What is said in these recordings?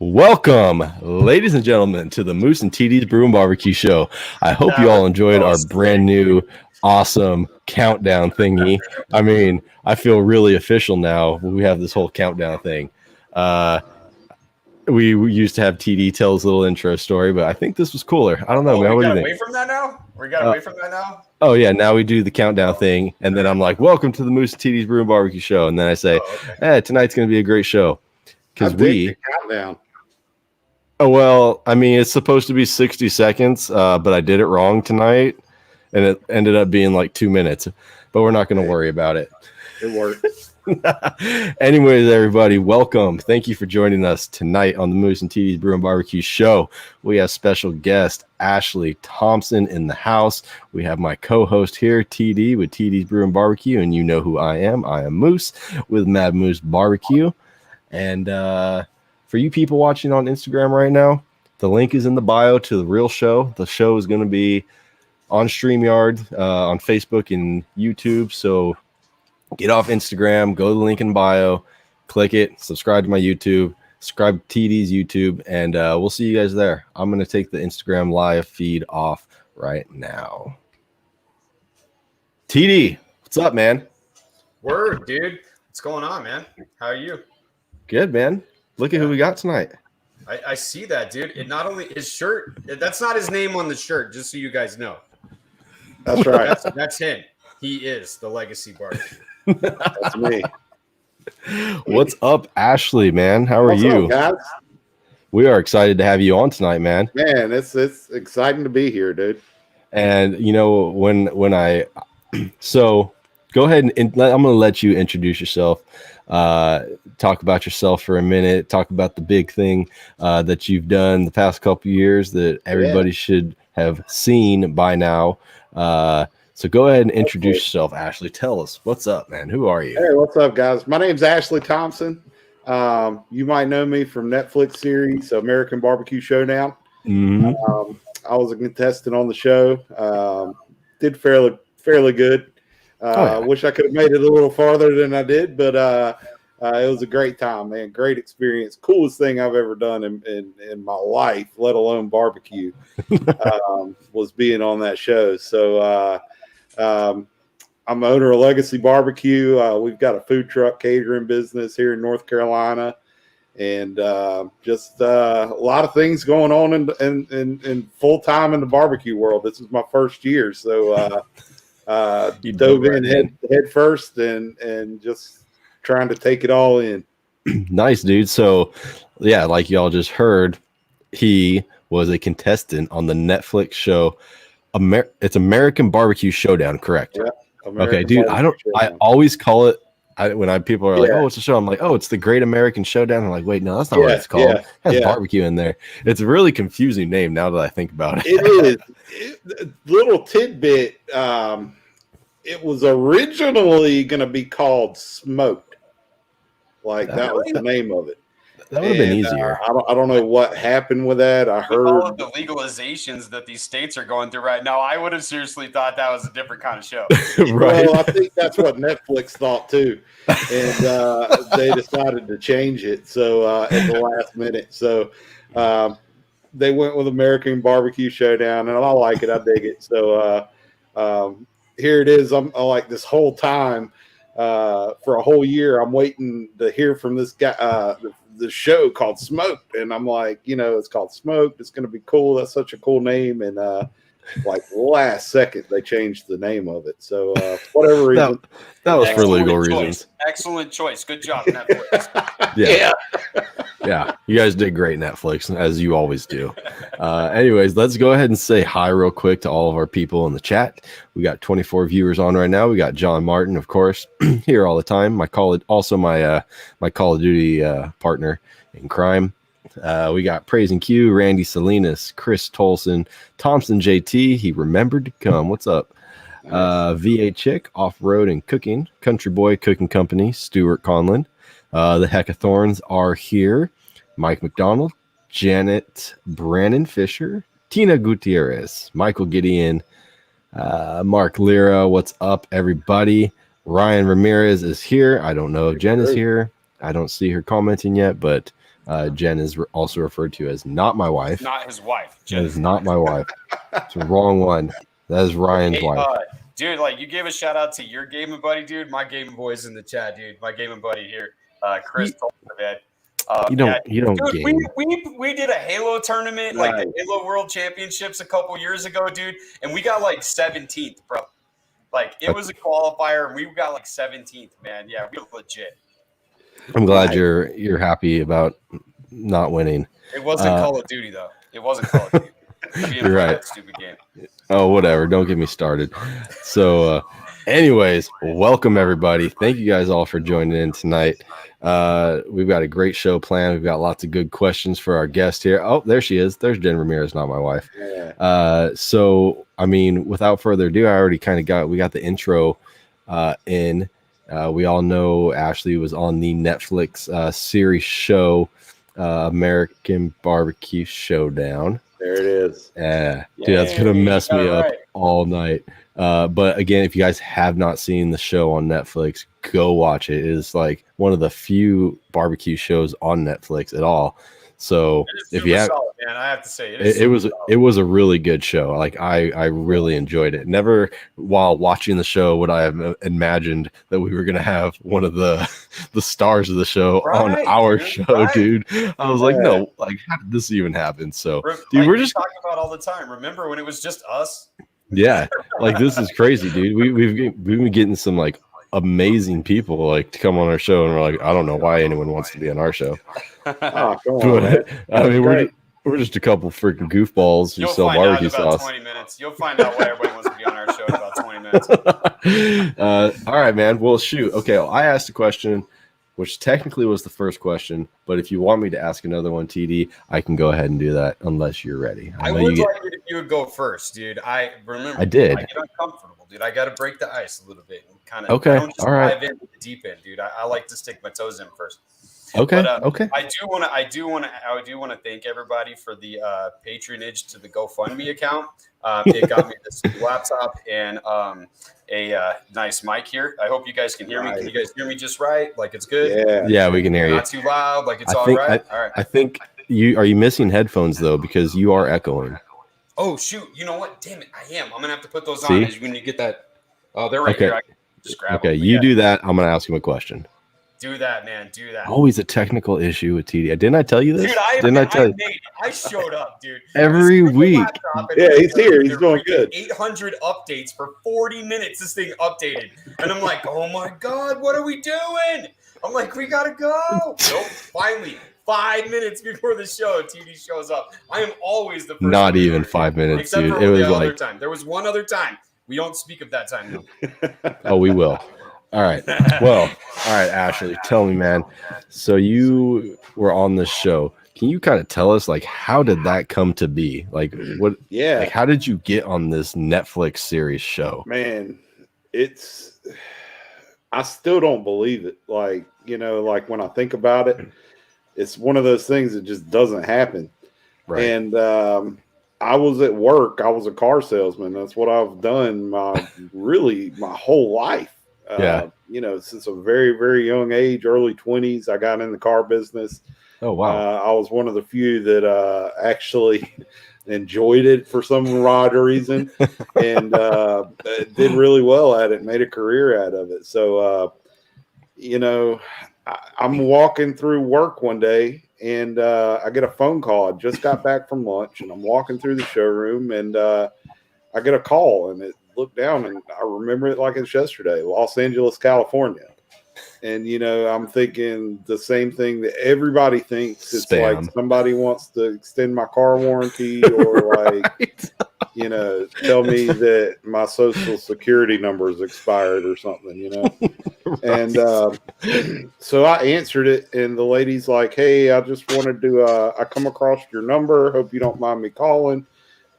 Welcome, ladies and gentlemen, to the Moose and TD's Brew and Barbecue Show. I hope you all enjoyed our brand new, awesome countdown thingy. I mean, I feel really official now. We have this whole countdown thing. We used to have TD tell his little intro story, but I think this was cooler. I don't know, man. What do you think? We got away from that now? Oh, yeah. Now we do the countdown thing, and then I'm like, welcome to the Moose and TD's Brew and Barbecue Show. And then I say, hey, tonight's going to be a great show. Because countdown. Oh, well, I mean, it's supposed to be 60 seconds, but I did it wrong tonight, and it ended up being like 2 minutes. But we're not going to worry about it. It worked. Anyways, everybody, welcome. Thank you for joining us tonight on the Moose and TD's Brew and Barbecue Show. We have special guest Ashley Thompson in the house. We have my co-host here, TD, with TD's Brew and Barbecue, and you know who I am. I am Moose with Mad Moose Barbecue. And for you people watching on Instagram right now, the link is in the bio to the real show. The show is going to be on StreamYard, on Facebook and YouTube. So get off Instagram, go to the link in bio, click it, subscribe to my YouTube, subscribe to TD's YouTube, and we'll see you guys there. I'm going to take the Instagram live feed off right now. TD, what's up, man? Word, dude. What's going on, man? How are you? Good, man. Look at who we got tonight. I see that, dude. It not only his shirt, that's not his name on the shirt, just so you guys know. That's right. That's him. He is the legacy barbecue. That's me. What's up, Ashley, man? How are What's you? up, guys? We are excited to have you on tonight, man. Man, it's exciting to be here, dude. And you know, when I so go ahead and I'm going to let you introduce yourself. Talk about yourself for a minute. Talk about the big thing that you've done the past couple years that everybody should have seen by now. So go ahead and introduce yourself, Ashley. Tell us what's up, man. Who are you? Hey, what's up, guys? My name's Ashley Thompson. You might know me from Netflix series American BBQ Showdown. Mm-hmm. I was a contestant on the show. Did fairly good. I wish I could have made it a little farther than I did, but it was a great time, man. Great experience. Coolest thing I've ever done in my life, let alone barbecue, was being on that show. So I'm the owner of Legacy Barbecue. We've got a food truck catering business here in North Carolina, and just a lot of things going on in full time in the barbecue world. This is my first year, so dove in head first and just trying to take it all in. Nice, dude. So yeah, like y'all just heard, he was a contestant on the Netflix show. It's American BBQ Showdown, correct? Yeah. Okay, dude. I always call it when people are like, "Oh, it's a show." I'm like, "Oh, it's the Great American Showdown." I'm like, "Wait, no, that's not what it's called. It has barbecue in there." It's a really confusing name now that I think about it. It is. Little tidbit. It was originally going to be called Smoked. That was the name of it. That would have been easier. I don't know what happened with that. I heard all of the legalizations that these states are going through right now. I would have seriously thought that was a different kind of show. Right. Well, I think that's what Netflix thought too, and they decided to change it. So at the last minute, so they went with American BBQ Showdown, and I like it. I dig it. So here it is. I'm like this whole time for a whole year. I'm waiting to hear from this guy. The show called Smoked, and I'm like, it's called Smoked. It's going to be cool. That's such a cool name. And like last second, they changed the name of it. So whatever reason, that was for legal reasons. Excellent choice. Good job, Netflix. Yeah. You guys did great, Netflix, as you always do. Anyways, let's go ahead and say hi real quick to all of our people in the chat. We got 24 viewers on right now. We got John Martin, of course, here all the time. My Call of Duty partner in crime. We got Praising Q, Randy Salinas, Chris Tolson, Thompson JT. He remembered to come. What's up? VA Chick, Off-Road and Cooking, Country Boy Cooking Company, Stuart Conlon. The Heckathorns are here. Mike McDonald, Janet Brannon Fisher, Tina Gutierrez, Michael Gideon, Mark Lira. What's up, everybody? Ryan Ramirez is here. I don't know if Jen is here. I don't see her commenting yet, but Jen is also referred to as not my wife. Not his wife. Jen is not my wife. It's the wrong one. That is Ryan's wife. Dude, like you gave a shout out to your gaming buddy, dude. My gaming boy's in the chat, dude. My gaming buddy here, Chris. You don't dude, game. We did a Halo tournament, like the Halo World Championships a couple years ago, dude, and we got like 17th, bro. Like it was a qualifier, and we got like 17th, man. Yeah, we were legit. I'm glad you're happy about not winning. It wasn't Call of Duty though. It wasn't Call of Duty. You're right. That stupid game. Oh, whatever. Don't get me started. So, anyways, welcome everybody. Thank you guys all for joining in tonight. We've got a great show planned. We've got lots of good questions for our guest here. Oh, there she is. There's Jen Ramirez, not my wife. Yeah. So, I mean, without further ado, I already kind of we got the intro in. We all know Ashley was on the Netflix series show, American BBQ Showdown. There it is. Yeah, dude, that's gonna mess me up all night. But again, if you guys have not seen the show on Netflix, go watch it. It is like one of the few barbecue shows on Netflix at all. So if you have, solid, man, I have to say it was a really good show. Like I really enjoyed it. Never while watching the show would I have imagined that we were gonna have one of the stars of the show on our show, dude. I was like, no, like how did this even happen? So, dude, like we're just talking about all the time. Remember when it was just us? Yeah, like this is crazy, dude. We've been getting some like amazing people like to come on our show, and we're like, I don't know why anyone wants to be on our show. Oh, come on, man. I mean, we're just a couple freaking goofballs who sell barbecue sauce. 20 minutes. You'll find out why everybody wants to be on our show in about 20 minutes. All right, man. Well, shoot. Okay, well, I asked a question, which technically was the first question, but if you want me to ask another one, TD, I can go ahead and do that unless you're ready. I would like it if you would go first, dude. I remember. I did. I get uncomfortable, dude. I got to break the ice a little bit and kind of. Okay. Don't just all right. dive in with the deep end, dude. I like to stick my toes in first. Okay. But, okay. I do want to thank everybody for the patronage to the GoFundMe account. It got me this laptop and a nice mic here. I hope you guys can hear me. Can you guys hear me just right? Like it's good. Yeah, we can hear you. Not too loud. Like it's all right. All right. I think you missing headphones though because you are echoing. Oh shoot! You know what? Damn it! I am. I'm gonna have to put those on when you get that. Oh, they're right here. I can just grab them. You do that. I'm gonna ask him a question. Do that, man. Do that. Always a technical issue with TD. Didn't I tell you this? Dude, I showed up, dude. Every week. Yeah, he's here. He's doing good. 800 updates for 40 minutes. This thing updated. And I'm like, oh my God, what are we doing? I'm like, we got to go. Nope. Finally, 5 minutes before the show, TD shows up. I am always the first. Not even 5 minutes, except dude. For it was the other like time. There was one other time. We don't speak of that time. No. Oh, we will. All right. Well, all right, Ashley, tell me, man. So you were on this show. Can you kind of tell us, like, how did that come to be? Like, what? Yeah. Like, how did you get on this Netflix series show? Man, I still don't believe it. Like, like when I think about it, it's one of those things that just doesn't happen. Right. And I was at work. I was a car salesman. That's what I've done my whole life. Since a very, very young age, early 20s, I got in the car business. Oh, wow. I was one of the few that actually enjoyed it for some odd reason and did really well at it, made a career out of it. So, I'm walking through work one day and I get a phone call. I just got back from lunch and I'm walking through the showroom and I get a call and it looked down and I remember it like it's yesterday, Los Angeles, California. And, I'm thinking the same thing that everybody thinks. It's Spam. Like somebody wants to extend my car warranty or like, Right. Tell me that my social security number is expired or something, Right. And so I answered it and the lady's like, hey, I just wanted to, I come across your number. Hope you don't mind me calling.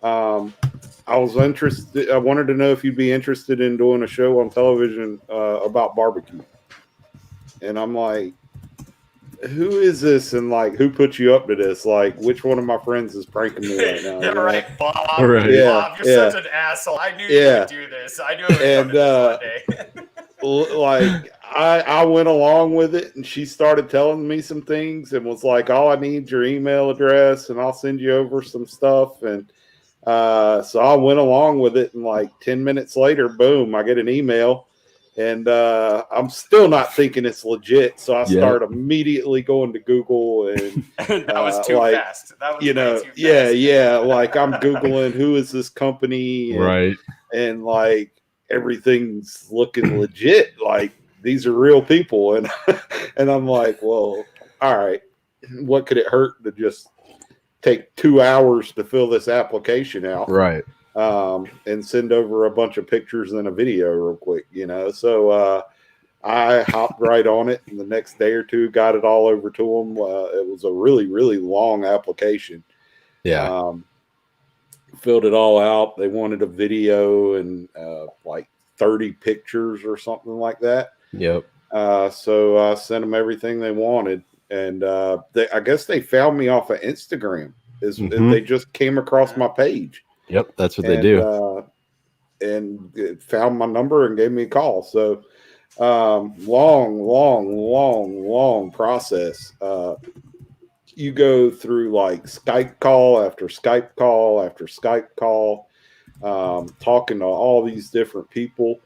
I was interested. I wanted to know if you'd be interested in doing a show on television about barbecue. And I'm like, who is this? And like, who put you up to this? Like, which one of my friends is pranking me right now? Yeah, right, Bob. Right. Bob, you're such an asshole. I knew you would do this. I knew it would come to this one day. Like, I went along with it, and she started telling me some things and was like, all I need is your email address and I'll send you over some stuff. And so I went along with it, and like 10 minutes later, boom, I get an email, and I'm still not thinking it's legit. So I start immediately going to Google, and that was too fast. That was too fast. Yeah. Like I'm Googling who is this company, and, right? And like everything's looking legit. Like these are real people, and and I'm like, well, all right, what could it hurt to just take 2 hours to fill this application out, right? And send over a bunch of pictures and a video real quick, So I hopped right on it, and the next day or two got it all over to them. It was a really, really long application. Yeah. Filled it all out. They wanted a video and like 30 pictures or something like that. Yep. So I sent them everything they wanted, and I guess they found me off of Instagram. They just came across my page. Yep, that's what they do. And found my number and gave me a call. So long process. You go through like Skype call after Skype call after Skype call, talking to all these different people.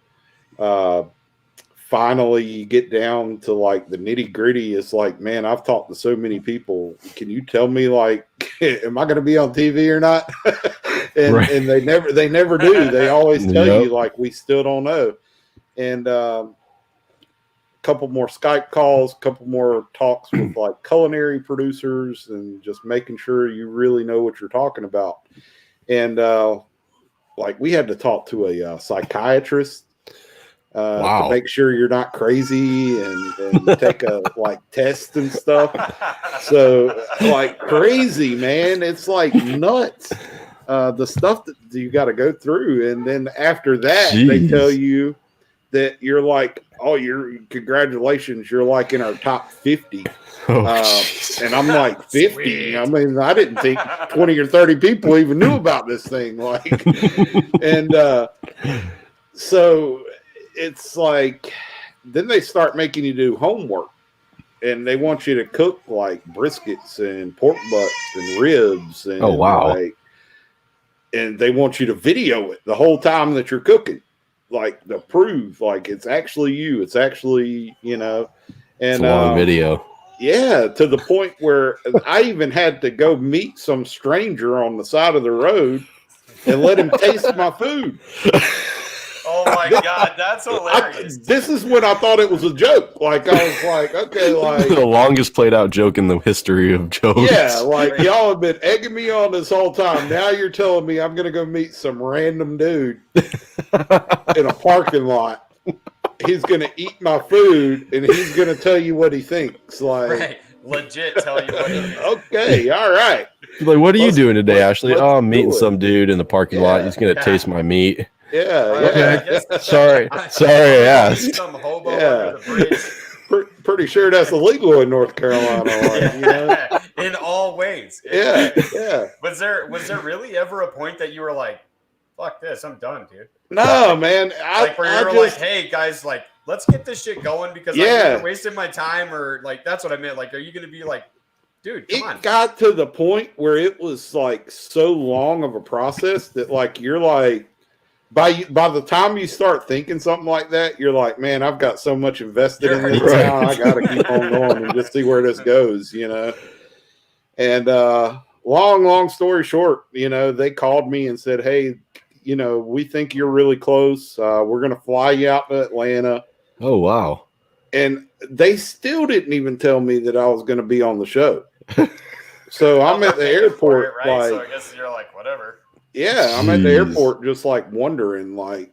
Finally, you get down to like the nitty gritty. It's like, man, I've talked to so many people. Can you tell me, like, am I going to be on TV or not? And they never do. They always tell you, like, we still don't know. And couple more Skype calls, couple more talks with like culinary producers, and just making sure you really know what you're talking about. And like we had to talk to a psychiatrist to make sure you're not crazy, and take a like test and stuff. So like crazy, man. It's like nuts. The stuff that you got to go through. And then after that, they tell you that you're like, oh, congratulations, you're like in our top 50. And I'm like, 50? Sweet. I mean, I didn't think 20 or 30 people even knew about this thing. Like, and so it's like, then they start making you do homework, and they want you to cook like briskets and pork butts and ribs. And and they want you to video it the whole time that you're cooking, like to prove like it's actually you. It's actually, and it's a long video. Yeah, to the point where I even had to go meet some stranger on the side of the road and let him taste my food. Oh my God, that's hilarious. This is when I thought it was a joke. Like I was like, okay, like the longest played out joke in the history of jokes. Yeah, like y'all have been egging me on this whole time. Now you're telling me I'm gonna go meet some random dude in a parking lot. He's gonna eat my food, and he's gonna tell you what he thinks. Like, legit, tell you what he thinks. Okay, all right. Like, what are you doing today, Ashley? Oh, I'm meeting some dude in the parking lot. He's gonna taste my meat. Yeah. Sorry, I asked. Some hobo under the bridge. Pretty sure that's illegal in North Carolina. Like, in all ways. Yeah. Was there really ever a point that you were like, fuck this, I'm done, dude? No, man. Like, hey guys, like, let's get this shit going, because I'm wasting my time, or like, that's what I meant. Like, are you gonna be like, dude, come on? It got to the point where it was like so long of a process that like you're like, by the time you start thinking something like that, you're like, man, I've got so much invested in this now. I got to keep on going and just see where this goes, And long story short, they called me and said, hey, we think you're really close. We're going to fly you out to Atlanta. Oh, wow. And they still didn't even tell me that I was going to be on the show. So I'm at the airport. Like, so I guess you're like, whatever. Yeah, I'm at the airport just like wondering, like,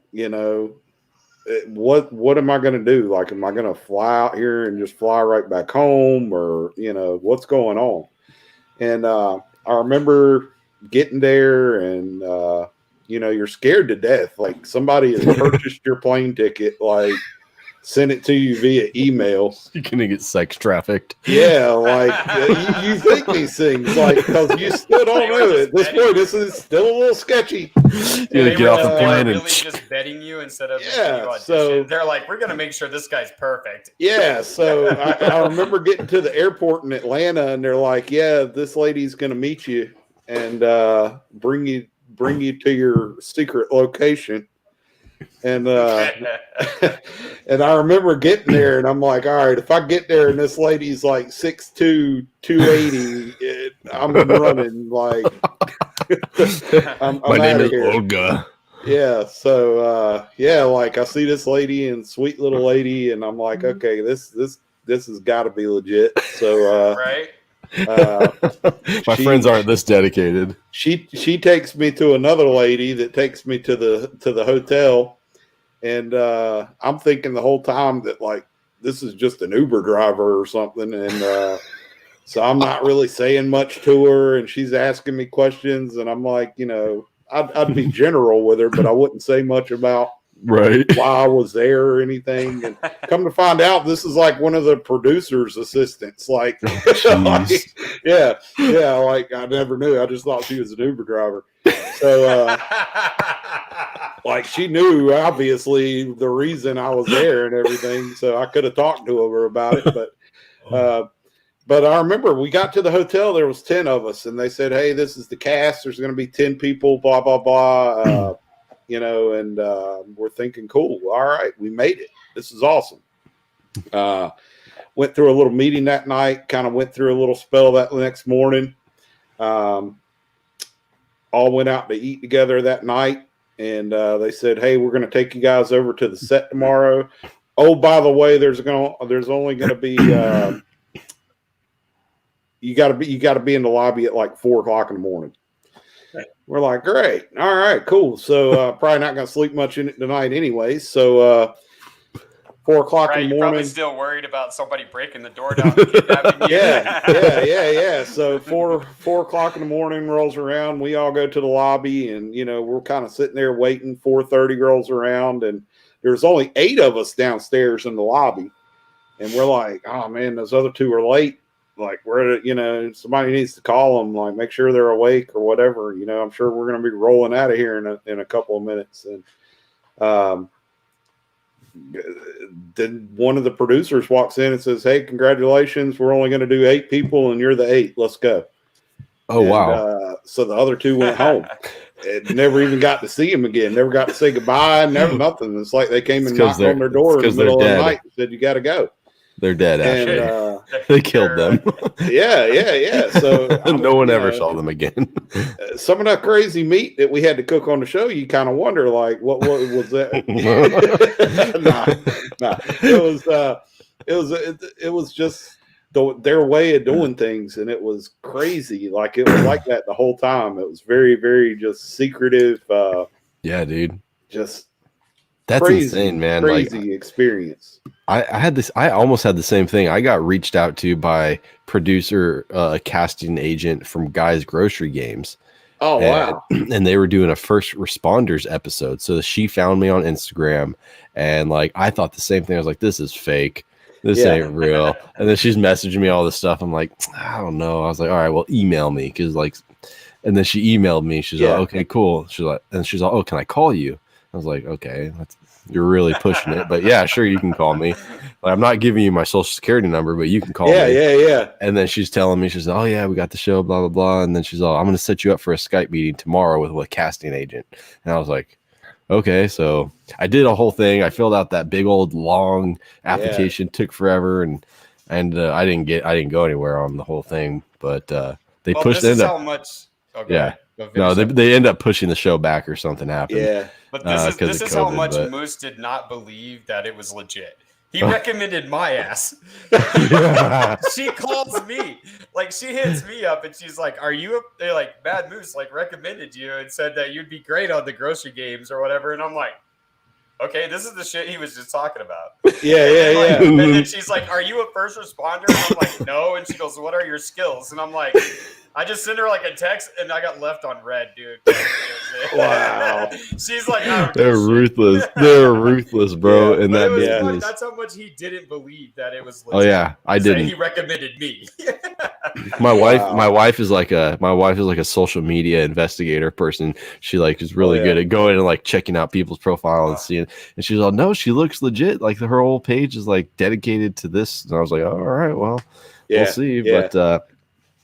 what am I going to do? Like, am I going to fly out here and just fly right back home, or, what's going on? And I remember getting there, and, you're scared to death. Like, somebody has purchased your plane ticket, like send it to you via email. You're gonna get sex trafficked. Yeah, like you think these things, like, because you still don't know at this point. This is still a little sketchy. You're gonna get off the plane really and just betting you instead of Yeah, making you audition. so- They're like, we're gonna make sure this guy's perfect. Yeah, so I remember getting to the airport in Atlanta, and they're like, "Yeah, this lady's going to meet you and bring you to your secret location." And and I remember getting there, and I'm like, "All right, if I get there and this lady's like 6'2", 280, I'm running like I'm my name outta is here." Olga. Yeah, so like I see this lady and sweet little lady, and I'm like, okay, this has got to be legit. So right. My friends aren't this dedicated. She takes me to another lady that takes me to the hotel, and I'm thinking the whole time that like this is just an Uber driver or something, and so I'm not really saying much to her, and she's asking me questions, and I'm like, I'd be general with her, but I wouldn't say much about Right. why I was there or anything. And come to find out, this is like one of the producer's assistants. Like, yeah, like I never knew. I just thought she was an Uber driver. So, like, she knew obviously the reason I was there and everything. So I could have talked to her about it, but I remember we got to the hotel, there was 10 of us, and they said, "Hey, this is the cast. There's going to be 10 people, blah, blah, blah." And we're thinking, cool. All right, we made it. This is awesome. Went through a little meeting that night, kind of went through a little spell that next morning. All went out to eat together that night, and they said, "Hey, we're going to take you guys over to the set tomorrow. Oh, by the way, there's only going to be you got to be in the lobby at like 4:00 in the morning." We're like, great. All right, cool. So probably not going to sleep much in it tonight anyway. So 4:00 in the You're probably morning. still worried about somebody breaking the door down and kidnapping you. Yeah. So 4:00 in the morning rolls around. We all go to the lobby, and we're kind of sitting there waiting. 4:30 rolls around, and there's only 8 of us downstairs in the lobby, and we're like, oh man, those other 2 are late. Like, somebody needs to call them, like, make sure they're awake or whatever. I'm sure we're going to be rolling out of here in a couple of minutes. And then one of the producers walks in and says, "Hey, congratulations. We're only going to do 8 people, and you're the 8. Let's go." Oh, wow. So the other 2 went home. And never even got to see him again. Never got to say goodbye. Never nothing. It's like they came and knocked on their door in the middle of the night and said, "You got to go." They're dead, Ashley. And, they killed them. Yeah. So no one ever saw them again. Some of that crazy meat that we had to cook on the show, you kind of wonder, like, what was that? Nah. It was just their way of doing things, and it was crazy. Like, it was like that the whole time. It was very, very just secretive. Yeah, dude. Just that's crazy, insane, man. Crazy experience. I almost had this same thing. I got reached out to by producer, a casting agent from Guy's Grocery Games. Oh, wow. And they were doing a first responders episode. So she found me on Instagram, and like, I thought the same thing. I was like, this is fake. This ain't real. And then she's messaging me all this stuff. I'm like, I don't know. I was like, all right, well, email me. And then she emailed me. She's like, okay, cool. She's like, oh, can I call you? I was like, okay, you're really pushing it, but yeah, sure, you can call me. Like, I'm not giving you my social security number, but you can call me. Yeah. And then she's telling me, she's like, oh yeah, we got the show, blah, blah, blah. And then she's all, I'm going to set you up for a Skype meeting tomorrow with a casting agent. And I was like, okay. So I did a whole thing. I filled out that big old long application, took forever. And I didn't go anywhere on the whole thing, but they pushed it. How much? Okay. Yeah. No, they end up pushing the show back or something happened. Yeah. But this is how much Moose did not believe that it was legit. He recommended my ass. She calls me. Like, she hits me up and she's like, they're like, Bad Moose like recommended you and said that you'd be great on the Grocery Games or whatever. And I'm like, okay, this is the shit he was just talking about. Yeah. And then she's like, are you a first responder? And I'm like, no. And she goes, what are your skills? And I'm like, I just sent her like a text and I got left on red, dude. Wow. She's like, oh, They're ruthless. They're ruthless, bro. Yeah, in but that it was business. that's how much he didn't believe that it was legit. Oh yeah, I So didn't. he recommended me. My wife is like a social media investigator person. She like is really good at going and like checking out people's profile and seeing. And she's like, no, she looks legit. Like her whole page is like dedicated to this. And I was like, all right, well, we'll see. Yeah. But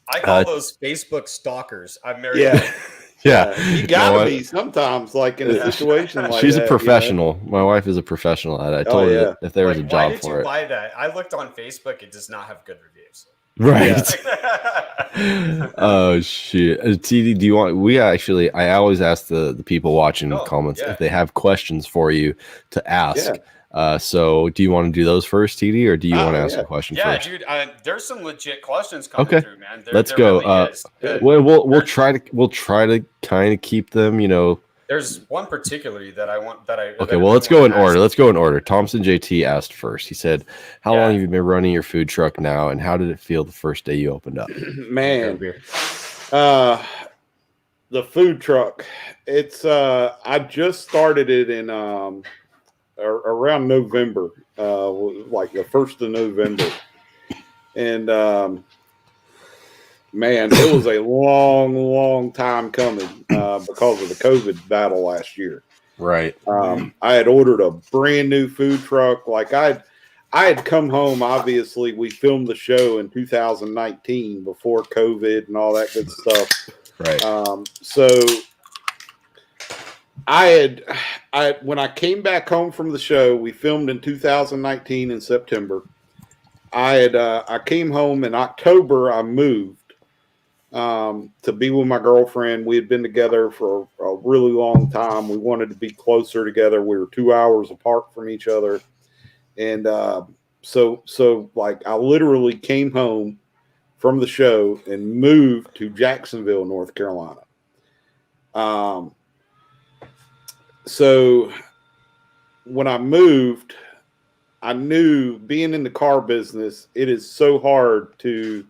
I call those Facebook stalkers. I'm married. Yeah, you gotta be sometimes, like in a situation like she's that, a professional. You know? My wife is a professional at it. I told her if there was a job for it. Why did you buy that? I looked on Facebook. It does not have good reviews. Right. Oh shit. TD, do you want? I always ask the people watching in the comments if they have questions for you to ask. So do you want to do those first, TD, or do you want to ask a question first? Dude, there's some legit questions coming through, man. Let's go. Really we'll try to kind of keep them, you know. There's one particularly that I want Okay, well, let's go in order. Let's go in order. Thompson JT asked first. He said, how long have you been running your food truck now, and how did it feel the first day you opened up? Man, the food truck, it's I just started it in around November, like the 1st of November. And man, it was a long time coming because of the COVID battle last year. Right. I had ordered a brand new food truck. Like I had come home. Obviously, we filmed the show in 2019 before COVID and all that good stuff. Right. So when I came back home from the show, we filmed in 2019 in September. I came home in October. I moved to be with my girlfriend. We had been together for a really long time. We wanted to be closer together. We were 2 hours apart from each other. And so like I literally came home from the show and moved to Jacksonville, North Carolina. So when I moved, I knew being in the car business, it is so hard to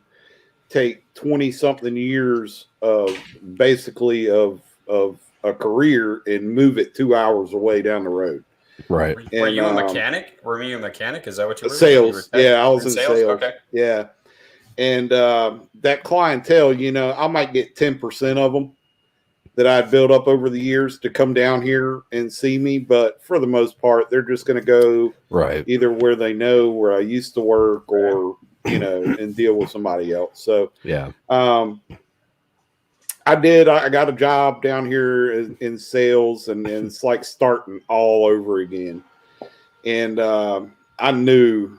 take 20-something years of basically of a career and move it 2 hours away down the road. Right. Were you a mechanic? Were you a mechanic? Is that what you were? Sales. I was in sales. Okay. Yeah. And that clientele, you know, I might get 10% of them that I'd built up over the years to come down here and see me. But for the most part, they're just going to go either where they know where I used to work or, you know, and deal with somebody else. So, I got a job down here in sales and it's like starting all over again. And I knew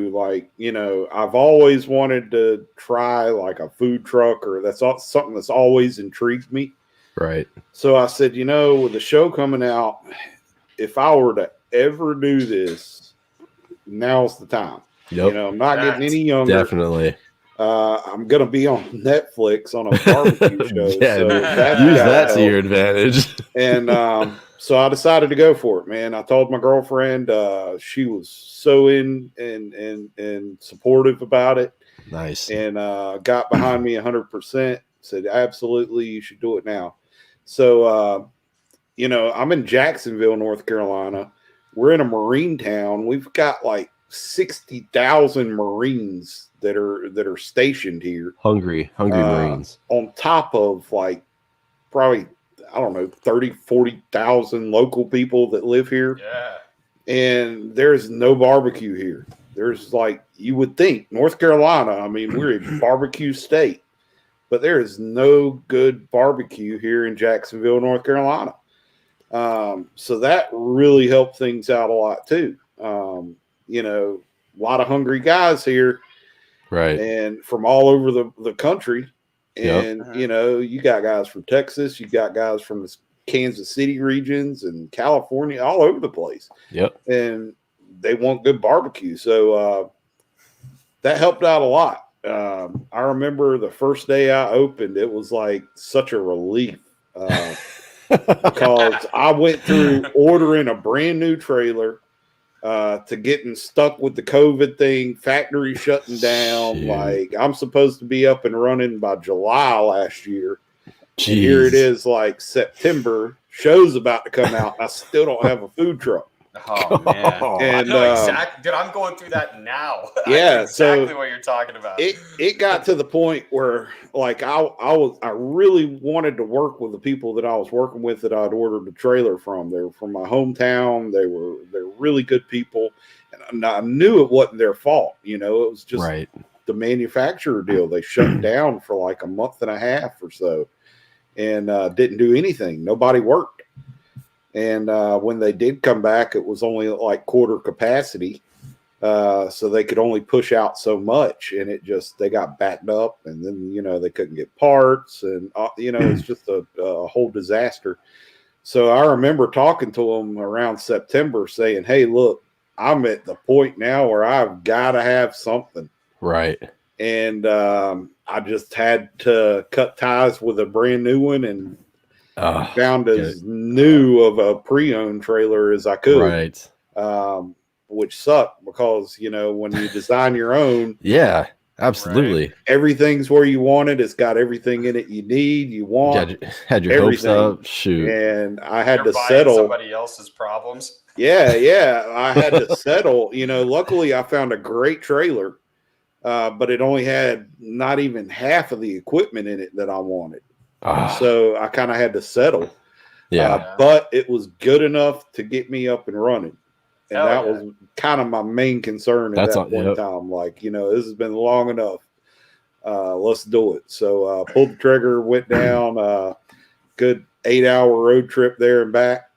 like, you know, I've always wanted to try like a food truck or something that's always intrigued me. Right. So I said, you know, with the show coming out, if I were to ever do this, now's the time. Yep. You know, I'm not getting any younger. Definitely. I'm going to be on Netflix on a barbecue show. Yeah, so use that to your advantage. And so I decided to go for it, man. I told my girlfriend, she was so in and supportive about it. Nice. And got behind me 100%. Said, absolutely, you should do it now. So, you know, I'm in Jacksonville, North Carolina. We're in a Marine town. We've got like 60,000 Marines that are stationed here. Hungry Marines. On top of like probably, I don't know, 30, 40,000 local people that live here. Yeah. And there's no barbecue here. There's like, you would think North Carolina, I mean, we're a barbecue state, but there is no good barbecue here in Jacksonville, North Carolina. So that really helped things out a lot too. You know, a lot of hungry guys here. Right. And from all over the country. And, you know, you got guys from Texas, you got guys from the Kansas City regions and California, all over the place. Yep. And they want good barbecue. So that helped out a lot. I remember the first day I opened, it was like such a relief. because I went through ordering a brand new trailer to getting stuck with the COVID thing, factory shutting down. Shoot. Like I'm supposed to be up and running by July last year. Jeez. And here it is, like September. Show's about to come out. I still don't have a food truck. Oh man! And, I know exactly, dude. I'm going through that now. Yeah, I know exactly so what you're talking about. It got to the point where, like, I really wanted to work with the people that I was working with that I'd ordered the trailer from. They were from my hometown. They're really good people, and I knew it wasn't their fault. You know, it was just the manufacturer deal. They shut down for like a month and a half or so, and didn't do anything. Nobody worked. And when they did come back, it was only like quarter capacity. So they could only push out so much. And they got backed up. And then, you know, they couldn't get parts. And, you know, it's just a whole disaster. So I remember talking to them around September saying, hey, look, I'm at the point now where I've got to have something. Right. And I just had to cut ties with a brand new one and found as new of a pre-owned trailer as I could, right? Which sucked because, you know, when you design your own, yeah, absolutely, everything's where you want it. It's got everything in it you need, you want. Had your hopes up, shoot, and I had to settle somebody else's problems. Yeah, I had to settle. You know, luckily I found a great trailer, but it only had not even half of the equipment in it that I wanted. So I kind of had to settle. Yeah. But it was good enough to get me up and running. And that was kind of my main concern at that point in time. Like, you know, this has been long enough. Let's do it. So pulled the trigger, went down, good 8-hour road trip there and back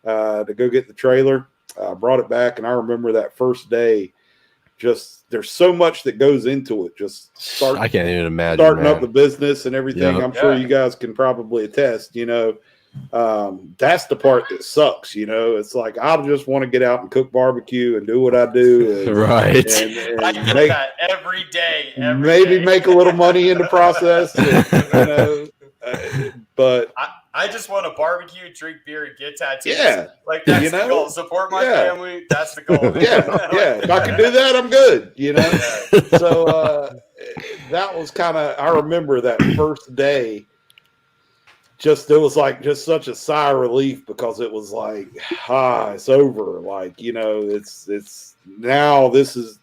to go get the trailer. Brought it back. And I remember that first day, just there's so much that goes into it. I can't even imagine starting up the business and everything. Yep. I'm sure you guys can probably attest, you know, that's the part that sucks. You know, it's like, I just want to get out and cook barbecue and do what I do. And, right. And I get that every day. Make a little money in the process. And, you know, but I just want to barbecue, drink beer, and get tattoos. Yeah. Like, that's the goal. Support my family. That's the goal. Yeah. If I can do that, I'm good, you know? So that was kind of, I remember that first day, it was like just such a sigh of relief because it was like, it's over. Like, you know, it's now is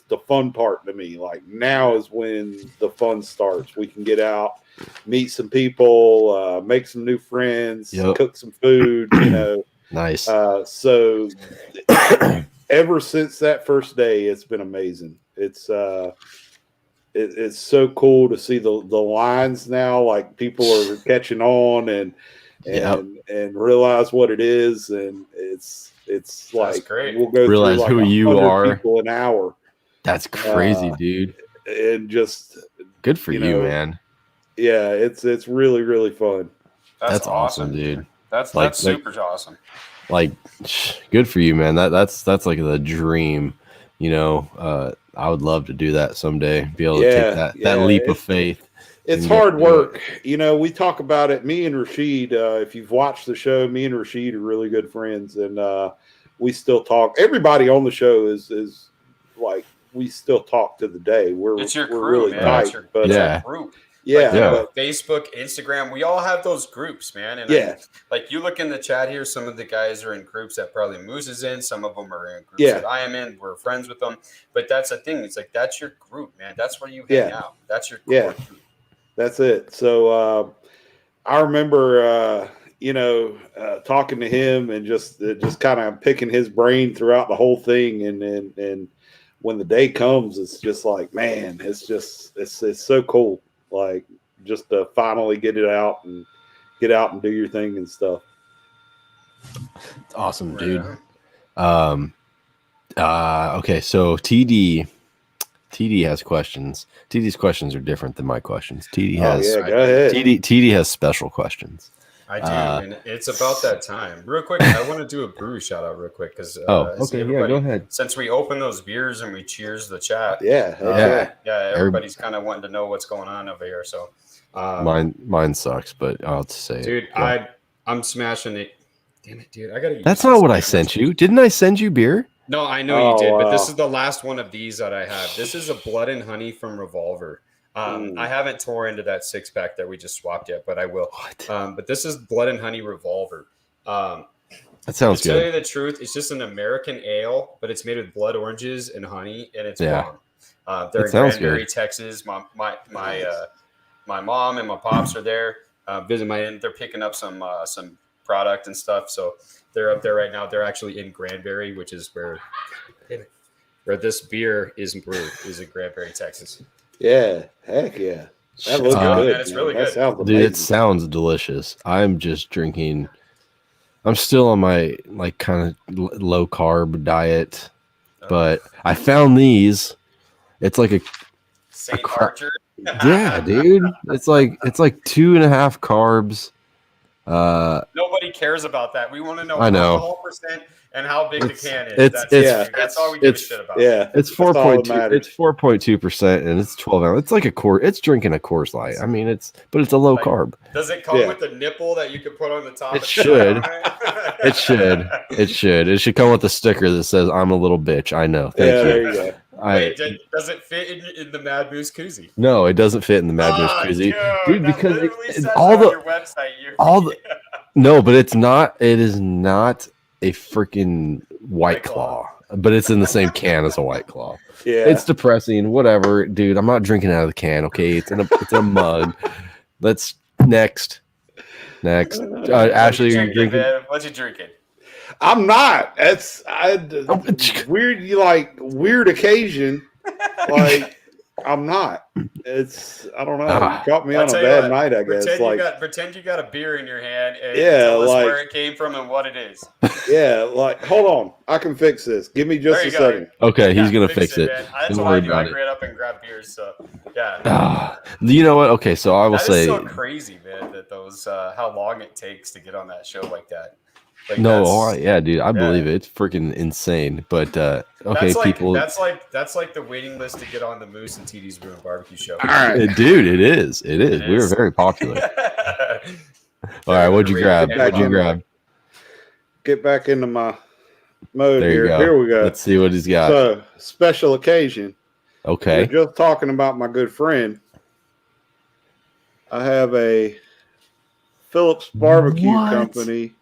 the fun part to me. Like, now is when the fun starts. We can get out, meet some people, make some new friends, cook some food, you know. Nice. So ever since that first day, it's been amazing. It's so cool to see the lines now. Like, people are catching on and realize what it is, and it's like great. We'll go realize through like who you are. People an hour. That's crazy, dude. And just good for you, man. Yeah, it's really, really fun. That's awesome, dude. That's super awesome. Like, good for you, man. That's like the dream. You know, I would love to do that someday. Be able to take that leap of faith. It's hard work. You know, we talk about it. Me and Rashid, if you've watched the show, me and Rashid are really good friends, and we still talk. Everybody on the show is like, we still talk to the day. It's your crew, really man. tight. It's your group. Yeah, but Facebook, Instagram, we all have those groups, man. And like, you look in the chat here, some of the guys are in groups that probably Moose is in. Some of them are in groups that I am in. We're friends with them. But that's the thing. It's like, that's your group, man. That's where you hang out. That's your core group. That's it. So I remember, talking to him and just kind of picking his brain throughout the whole thing. And when the day comes, it's just like, man, it's so cool. Like, just to finally get out and do your thing and stuff. It's awesome, dude. Okay, so TD has questions. TD's questions are different than my questions. TD has go ahead. TD has special questions. I do, and it's about that time. Real quick, I want to do a brew shout out real quick because go ahead. Since we open those beers and we cheers the chat, everybody's kind of wanting to know what's going on over here. So mine sucks, but I'll say, dude, I'm smashing it. Damn it, dude! I gotta. That's not what I sent you. Didn't I send you beer? No, I know you did, but this wow. is the last one of these that I have. This is a Blood and Honey from Revolver. I haven't tore into that 6-pack that we just swapped yet, but I will. What? But this is Blood and Honey Revolver. That sounds to tell you good. the truth, it's just an American ale, but it's made with blood oranges and honey, and it's Yeah. bomb. They're in Granbury, Texas. My mom and my pops are there visiting they're picking up some product and stuff. So they're up there right now. They're actually in Granbury, which is where this beer is brewed, is in Granbury, Texas. Yeah, heck yeah. That looks good. Man, it's really good. Sounds Dude, it sounds delicious. I'm just drinking. I'm still on my like kind of low carb diet, but I found these. It's like a Saint Archer. yeah, dude. It's like 2.5 carbs. Nobody cares about that. We want to know I know. alcohol percent and how big the can is. That's all we give a shit about. Yeah, It's 4.2. It's 4.2%, and it's 12 ounce. It's like a Coors. It's drinking a Coors Light. I mean, it's a low carb. Does it come with a nipple that you can put on the top? It should. It should. It should. It should come with a sticker that says "I'm a little bitch." I know. Thank you. There you go. Wait, does it fit in the Mad Moose koozie? No, it doesn't fit in the Mad Moose koozie, dude. Because it's all on the your website. no, but it's not. It is not a freaking White Claw, but it's in the same can as a White Claw. Yeah, It's depressing. Whatever, dude. I'm not drinking out of the can. Okay, it's in a mug. Let's next. Ashley, are you drinking? Man? What you drinking? I'm not. That's weird. You like weird occasion. Like I'm not. I don't know. You caught me on a bad night, I guess. Pretend you got a beer in your hand and yeah, tell us like, where it came from and what it is. Yeah, like hold on. I can fix this. Give me just a second. Okay, he's gonna fix it. That's Don't what worry I do. about I it. get up and grab beers. So yeah. You know what? Okay, so I will That say is so crazy, man. That those how long it takes to get on that show like that. Like yeah, dude, I believe it. It's freaking insane. But okay, people. That's like the waiting list to get on the Moose and TD's Brew and Barbecue show. All right, dude, it is. We were very popular. All right, what'd you grab? Get back into my mode There you here. go. Here we go. Let's see what he's got. So special occasion. Okay. We're just talking about my good friend. I have a Phillips Barbecue Company.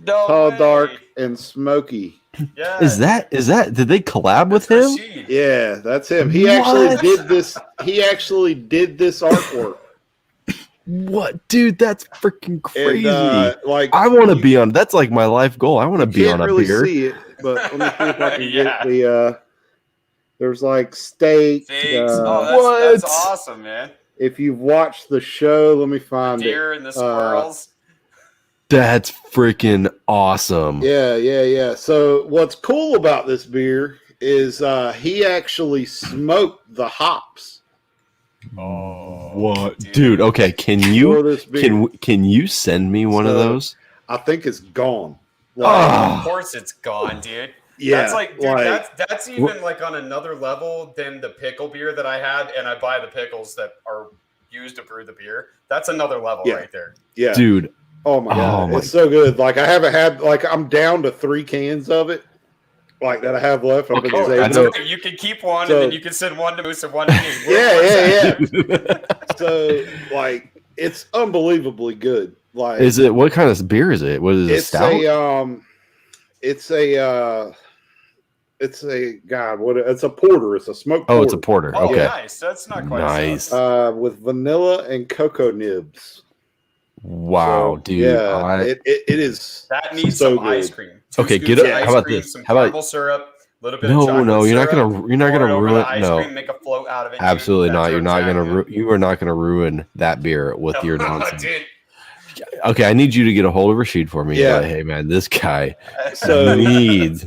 No Tall, way. dark, and smoky. Yeah. Is that? Did they collab with him? Rashid. Yeah, that's him. He actually did this. He actually did this artwork. What, dude? That's freaking crazy. And, like I want to be on. That's like my life goal. I want to be on a really beer. See it, but let me see if I can get the. There's like steak. That's awesome, man. If you've watched the show, let me find Deer and the squirrels. That's freaking awesome. Yeah. So what's cool about this beer is he actually smoked the hops. Oh, what, dude? Okay, can you can you send me one of those? I think it's gone. Of course, it's gone, dude. Yeah, that's like, dude, that's even like on another level than the pickle beer that I had, and I buy the pickles that are used to brew the beer. That's another level right there. Yeah, dude. Oh my god, it's so good. Like I haven't had, like I'm down to 3 cans of it, like that I have left. You can keep one, and then you can send one to Moose and one to me. Yeah. So like, it's unbelievably good. Like, is it what kind of beer is it? What is it? It's stout? It's a porter. It's a smoked porter. Oh, it's a porter. Oh, okay, nice. That's not quite nice. With vanilla and cocoa nibs. Wow, dude! Yeah, it is. That needs so some good. ice cream. Okay, get it. How about this? Some How about caramel syrup? A little bit of chocolate you're not syrup, gonna ruin. ice No, cream, make a float out of it. absolutely dude. not. You're not gonna. You are not gonna ruin that beer with your nonsense. Dude. Okay, I need you to get a hold of Rashid for me. Yeah. Like, hey man, this guy So needs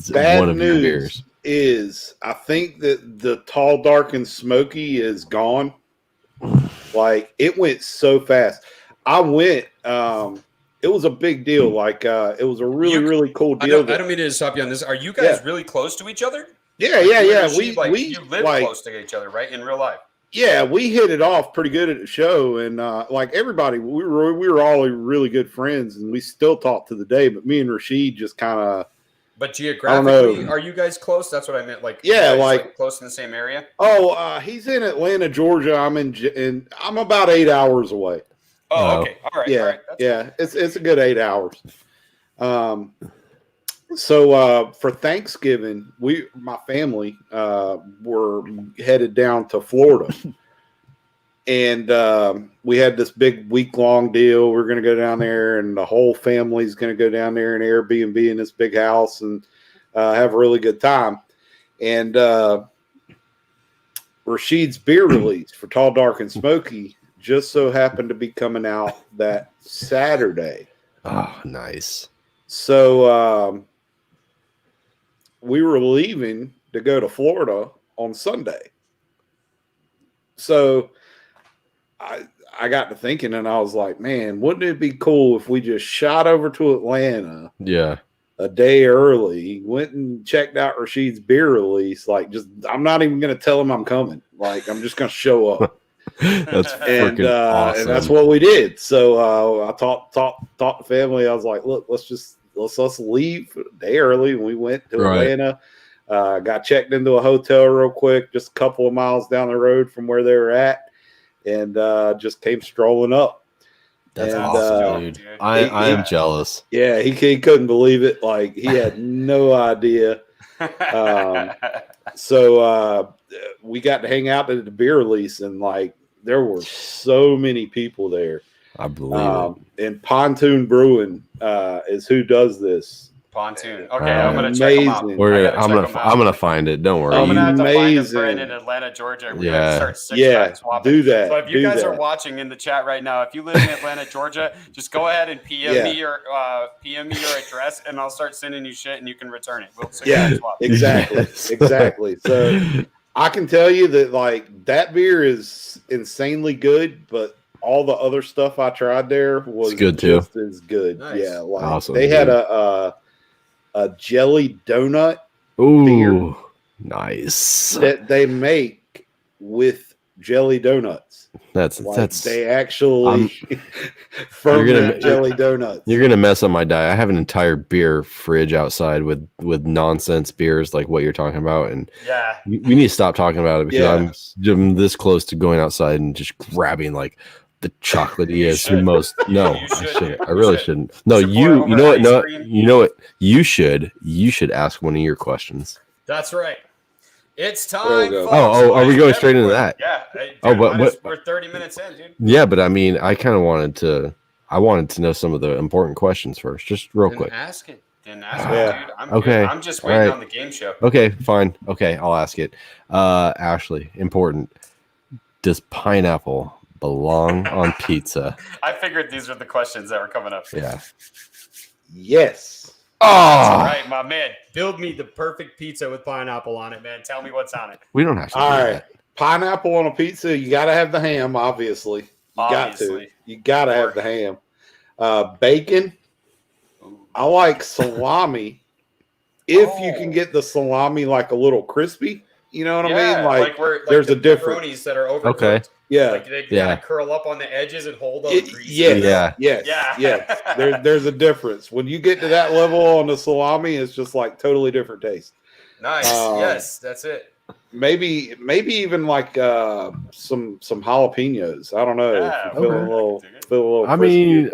bad one of your news beers. Is I think that the tall, dark, and smoky is gone. Like it went so fast. I went. It was a big deal. Like it was a really cool deal. I don't mean to stop you on this. Are you guys really close to each other? Yeah. You live we close to each other, right? In real life. Yeah, we hit it off pretty good at the show, and like everybody, we were all really good friends, and we still talk to the day. But me and Rashid just kind of. But geographically, are you guys close? That's what I meant. Like, yeah, you guys, like close in the same area. Oh, he's in Atlanta, Georgia. I'm about 8 hours away. Oh, okay, all right. Yeah, all right. That's it's a good 8 hours. So for Thanksgiving, my family were headed down to Florida, and we had this big week-long deal. We're going to go down there, and the whole family's going to go down there and Airbnb in this big house and have a really good time. And Rashid's beer release for Tall, Dark, and Smoky just so happened to be coming out that Saturday. Oh, nice. So we were leaving to go to Florida on Sunday. So I got to thinking, and I was like, man, wouldn't it be cool if we just shot over to Atlanta? Yeah. A day early, went and checked out Rashid's beer release. Like, just I'm not even going to tell him I'm coming. Like, I'm just going to show up. That's freaking awesome. And that's what we did. So I talked to family. I was like, look, let's leave a day early. And we went to Atlanta. Got checked into a hotel real quick, just a couple of miles down the road from where they were at, and just came strolling up. That's awesome, dude. I am jealous. Yeah, he couldn't believe it. Like, he had no idea. So we got to hang out at the beer release, and like there were so many people there. I believe it. And Pontoon Brewing is who does this. Pontoon. Okay, I'm gonna check them out. I'm gonna find it. Don't worry. I'm gonna have to find a friend in Atlanta, Georgia. We're gonna start swapping. Do that. So if you guys are watching in the chat right now, if you live in Atlanta, Georgia, just go ahead and PM me your address, and I'll start sending you shit, and you can return it. We'll swap. Exactly, exactly. So I can tell you that like that beer is insanely good, but all the other stuff I tried there was good just too. as good. Nice. Yeah, like awesome, they had a jelly donut beer. Nice. That they make with jelly donuts. That's they actually ferment jelly donuts. You're gonna mess up my diet. I have an entire beer fridge outside with nonsense beers like what you're talking about, and we need to stop talking about it because I'm this close to going outside and just grabbing like the chocolatiest most. No, I shouldn't. I really shouldn't. No, you know what? No, you know what? You should ask one of your questions. That's right. It's time. Are we going straight into that? Yeah. Dude, we're 30 minutes in, dude. Yeah, but I mean, I kind of wanted to know some of the important questions first, just real quick. Ask it. Then ask it, dude. I'm okay. Good. I'm just waiting on the game show. Okay, fine. Okay, I'll ask it. Ashley, important. Does pineapple belong on pizza? I figured these were the questions that were coming up. Yeah. Yes. Oh, all right, my man. Build me the perfect pizza with pineapple on it, man. Tell me what's on it. We don't have to. All right. Pineapple on a pizza, you got to have the ham, obviously. You got to have the ham. Bacon. I like salami. If you can get the salami like a little crispy, you know what I mean? Like there's a difference. That are overcooked. Okay. Yeah. Like they kind of curl up on the edges and hold on. Yes. There's a difference. When you get to that level on the salami, it's just like totally different taste. Nice. Yes, that's it. Maybe even like some jalapenos. I don't know. Yeah, feel a little. I mean,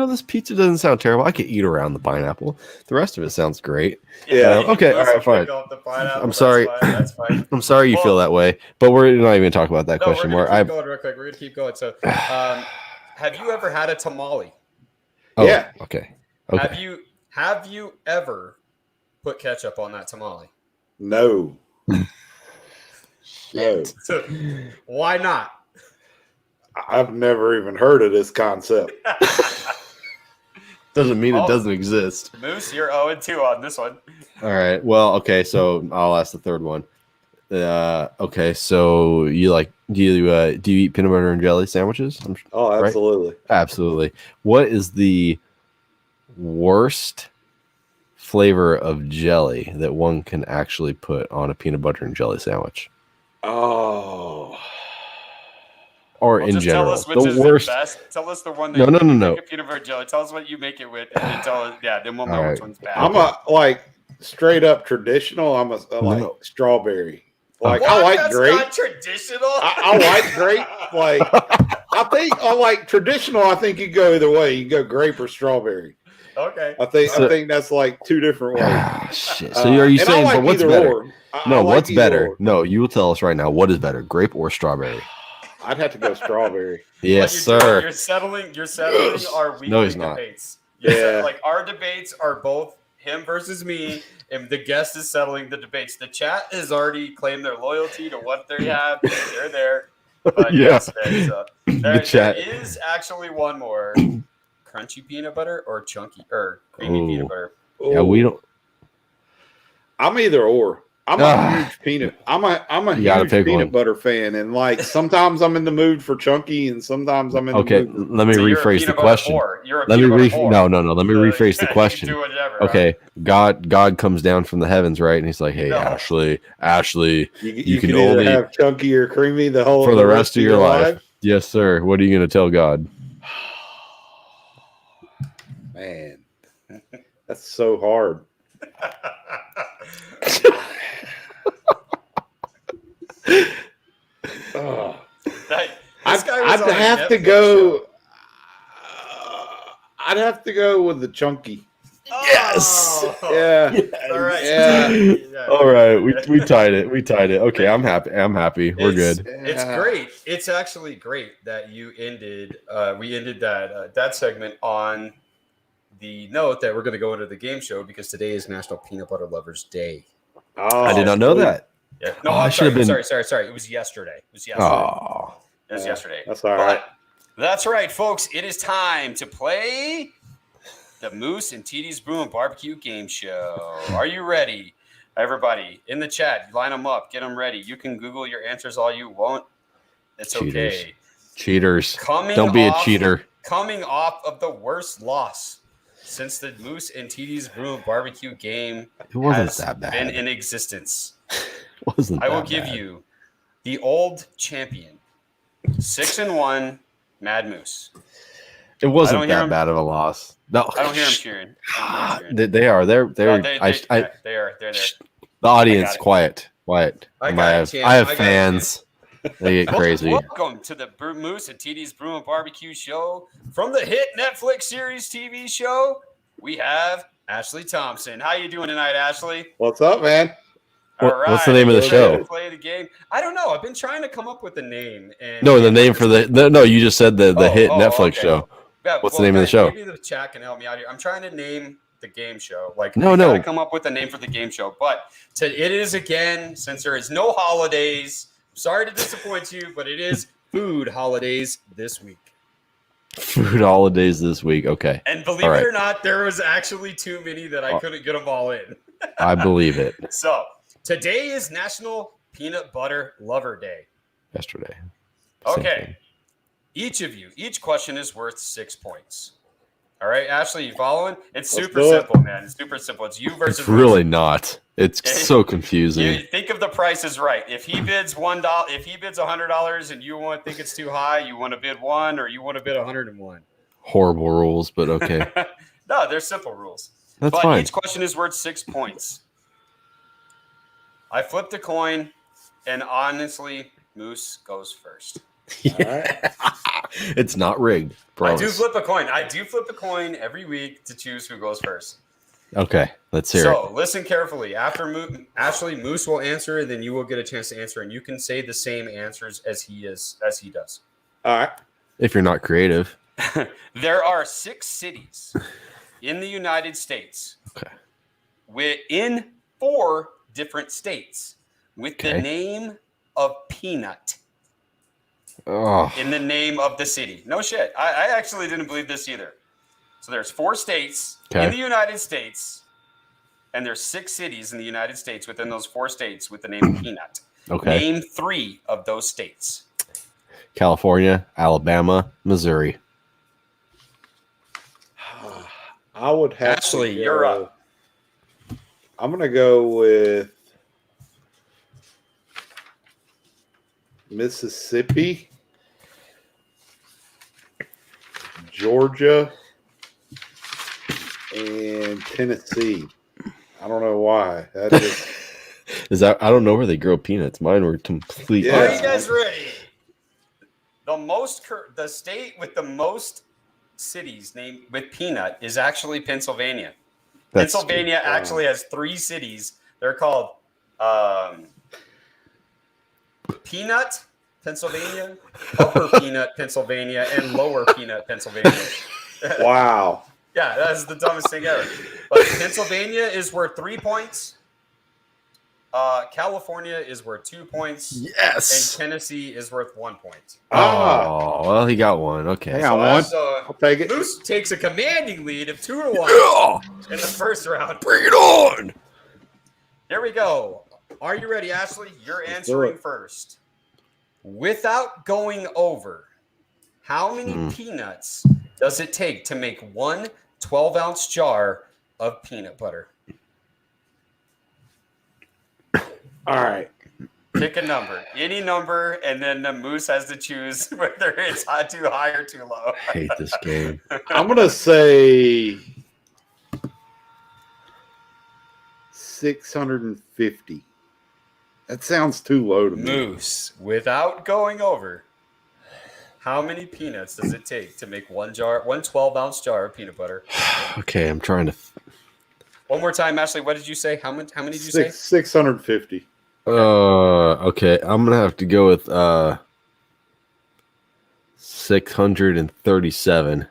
this pizza doesn't sound terrible. I could eat around the pineapple. The rest of it sounds great. Yeah. Okay. All right. Fine. I'm sorry. That's fine. I'm sorry you feel that way, but we're not even going to talk about that question more. We're going to keep going. So, have you ever had a tamale? Oh, yeah. Okay. Have you ever put ketchup on that tamale? No. No. So, why not? I've never even heard of this concept. Doesn't mean it doesn't exist. Moose, you're 0-2 on this one. All right. Well, okay. So I'll ask the third one. Okay. So do you eat peanut butter and jelly sandwiches? Oh, absolutely. Right? Absolutely. What is the worst flavor of jelly that one can actually put on a peanut butter and jelly sandwich? Oh, or Well, in just general. tell us which The is worst. the best. Tell us the one that No, no, no, you no. make a peanut butter jelly. Tell us what you make it with, and then tell us. Yeah, then we'll know All which right. one's bad. I'm a like straight up traditional. I'm a like No. strawberry. Like What? I like That's grape. not traditional. I like grape. Like I think I like traditional. I think you go either way. You can go grape or strawberry. Okay. I think that's like two different ways. Ah, shit. So are you And saying, I like but what's either better? or. I No, like what's either better? or. No, you will tell us right now. What is better, grape or strawberry? I'd have to go strawberry. Yes, What you're doing, sir. You're settling our weekly No, he's not. debates. Yeah. Like our debates are both him versus me, and the guest is settling the debates. The chat has already claimed their loyalty to what they have. They're there. But Yeah. yes, man, so there chat. is actually one more. Crunchy peanut butter or chunky or creamy peanut butter? Yeah, we don't. I'm either or. I'm a huge peanut. I'm a You gotta huge pick peanut one. butter fan, and like sometimes I'm in the mood for chunky, and sometimes I'm in the Okay, mood. let me So you're a rephrase the peanut butter question. whore. You're a Let me peanut butter whore. no. Let me So rephrase the you can question. do whatever, huh? Okay, God comes down from the heavens, right? And he's like, "Hey, No. Ashley, You can can only either have chunky or creamy for the rest of your life." Yes, sir. What are you going to tell God? Man, that's so hard. Oh. I'd have to go. I'd have to go with the chunky. Yes. Yeah. All right. Yeah. All right. We tied it. Okay, I'm happy. We're good. It's great. It's actually great that you ended. We ended that segment on the note that we're going to go into the game show because today is National Peanut Butter Lovers Day. Oh, I did not know that. Yeah. No, I should have been. Sorry. It was yesterday. Oh, It was yesterday. That's all right. That's right, folks. It is time to play the Moose and TD's Brew and Barbecue Game Show. Are you ready? Everybody in the chat, line them up. Get them ready. You can Google your answers all you want. It's okay. Cheaters. Don't be a cheater. Coming off of the worst loss since the Moose and TD's Brew and Barbecue game It wasn't has that bad. been in existence. Wasn't I will that give bad. you the old champion, 6-1 Mad Moose. It wasn't that bad of a loss. No, I don't hear him cheering. They are. They're. They're there. The audience, quiet. I got it, I have fans. They get crazy. Welcome to the Moose and TD's Brew and Barbecue Show. From the hit Netflix series TV show, we have Ashley Thompson. How you doing tonight, Ashley? What's up, man? What's the name of the show? Play the game. I don't know. I've been trying to come up with a name. No, the name for no. You just said the hit Netflix show. Yeah, What's the name of the show? Maybe the chat can help me out here. I'm trying to name the game show. Like, no. Gotta come up with a name for the game show. But it is again, since there is no holidays. Sorry to disappoint you, but it is food holidays this week. Food holidays this week. Okay. And believe it or not, there was actually too many that I couldn't get them all in. I believe it. So today is National Peanut Butter Lover Day. Yesterday. Okay. Each question is worth 6 points. All right, Ashley, you following? It's super simple, man. It's super simple. It's you versus. It's really not. It's so confusing. You think of the Price is Right. If he bids $1, if he bids $100, and you want to think it's too high, you want to bid 1, or you want to bid 101. Horrible rules, but okay. No, they're simple rules. That's fine. Each question is worth 6 points. I flipped a coin, and honestly, Moose goes first. Yeah. It's not rigged. Promise. I do flip a coin every week to choose who goes first. Okay, let's hear it. So listen carefully. After Ashley, Moose will answer, and then you will get a chance to answer, and you can say the same answers as he does. All right. If you're not creative. There are 6 cities in the United States. Okay. Within 4 different states with the name of Peanut. Oh. In the name of the city. No shit. I actually didn't believe this either. So there's 4 states in the United States, and there's 6 cities in the United States within those 4 states with the name Peanut. Okay. Name 3 of those states. California, Alabama, Missouri. I would have Ashley, to go, you're up. I'm going to go with Mississippi. Georgia and Tennessee. I don't know why. That is. Is that? I don't know where they grow peanuts. Mine were complete. Yeah. Are you guys ready? The state with the most cities named with peanut is actually Pennsylvania. That's Pennsylvania actually has 3 cities. They're called Peanut, Pennsylvania, Upper Peanut, Pennsylvania, and Lower Peanut, Pennsylvania. Wow. Yeah, that's the dumbest thing ever. But Pennsylvania is worth 3 points. California is worth 2 points. Yes. And Tennessee is worth 1 point. Oh, well, he got one. Okay. I got one. So I'll take it. Moose takes a commanding lead of 2-1 in the first round. Bring it on. Here we go. Are you ready, Ashley? You're answering first. Without going over, how many peanuts does it take to make one 12-ounce jar of peanut butter? All right. Pick a number, any number, and then the Moose has to choose whether it's too high or too low. I hate this game. I'm going to say 650. That sounds too low to me. Moose, without going over, how many peanuts does it take to make one 12-ounce jar of peanut butter? Okay, I'm trying to. One more time, Ashley. What did you say? How many did you say? 650. Okay. I'm gonna have to go with 637.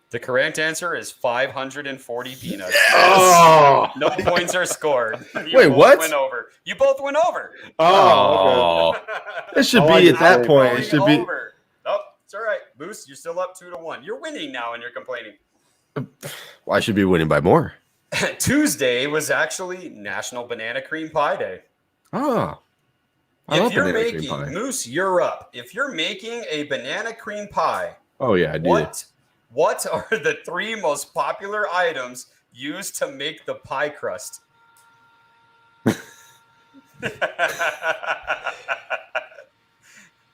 The correct answer is 540 peanuts. Oh, No points are scored. Wait, what? Went over. You both went over. Oh, it should I be like at that that. point. It should be. Over. Oh, it's all right. Moose, you're still up 2-1. You're winning now and you're complaining. Well, I should be winning by more. Tuesday was actually National Banana Cream Pie Day. Oh, I love If you're banana cream making, pie. Moose, you're up. If you're making a banana cream pie, Oh yeah, I do. what are the 3 most popular items used to make the pie crust?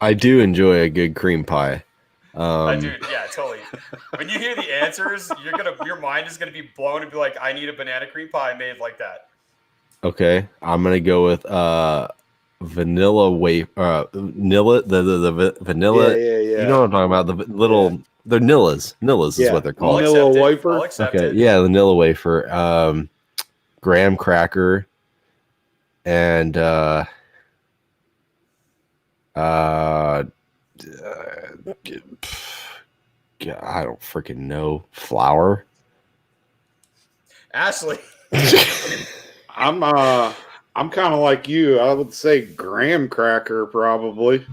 I do enjoy a good cream pie. Dude, yeah, totally. When you hear the answers, your mind is gonna be blown and be like, I need a banana cream pie made like that. Okay, I'm gonna go with vanilla wafer. Vanilla, the vanilla. yeah. You know what I'm talking about? The little, they're Nillas. Nillas is what they're called. Vanilla I'll wafer? accept Okay, it. yeah, vanilla wafer, graham cracker, and I don't freaking know. Flour. Ashley. I'm kind of like you. I would say graham cracker probably. You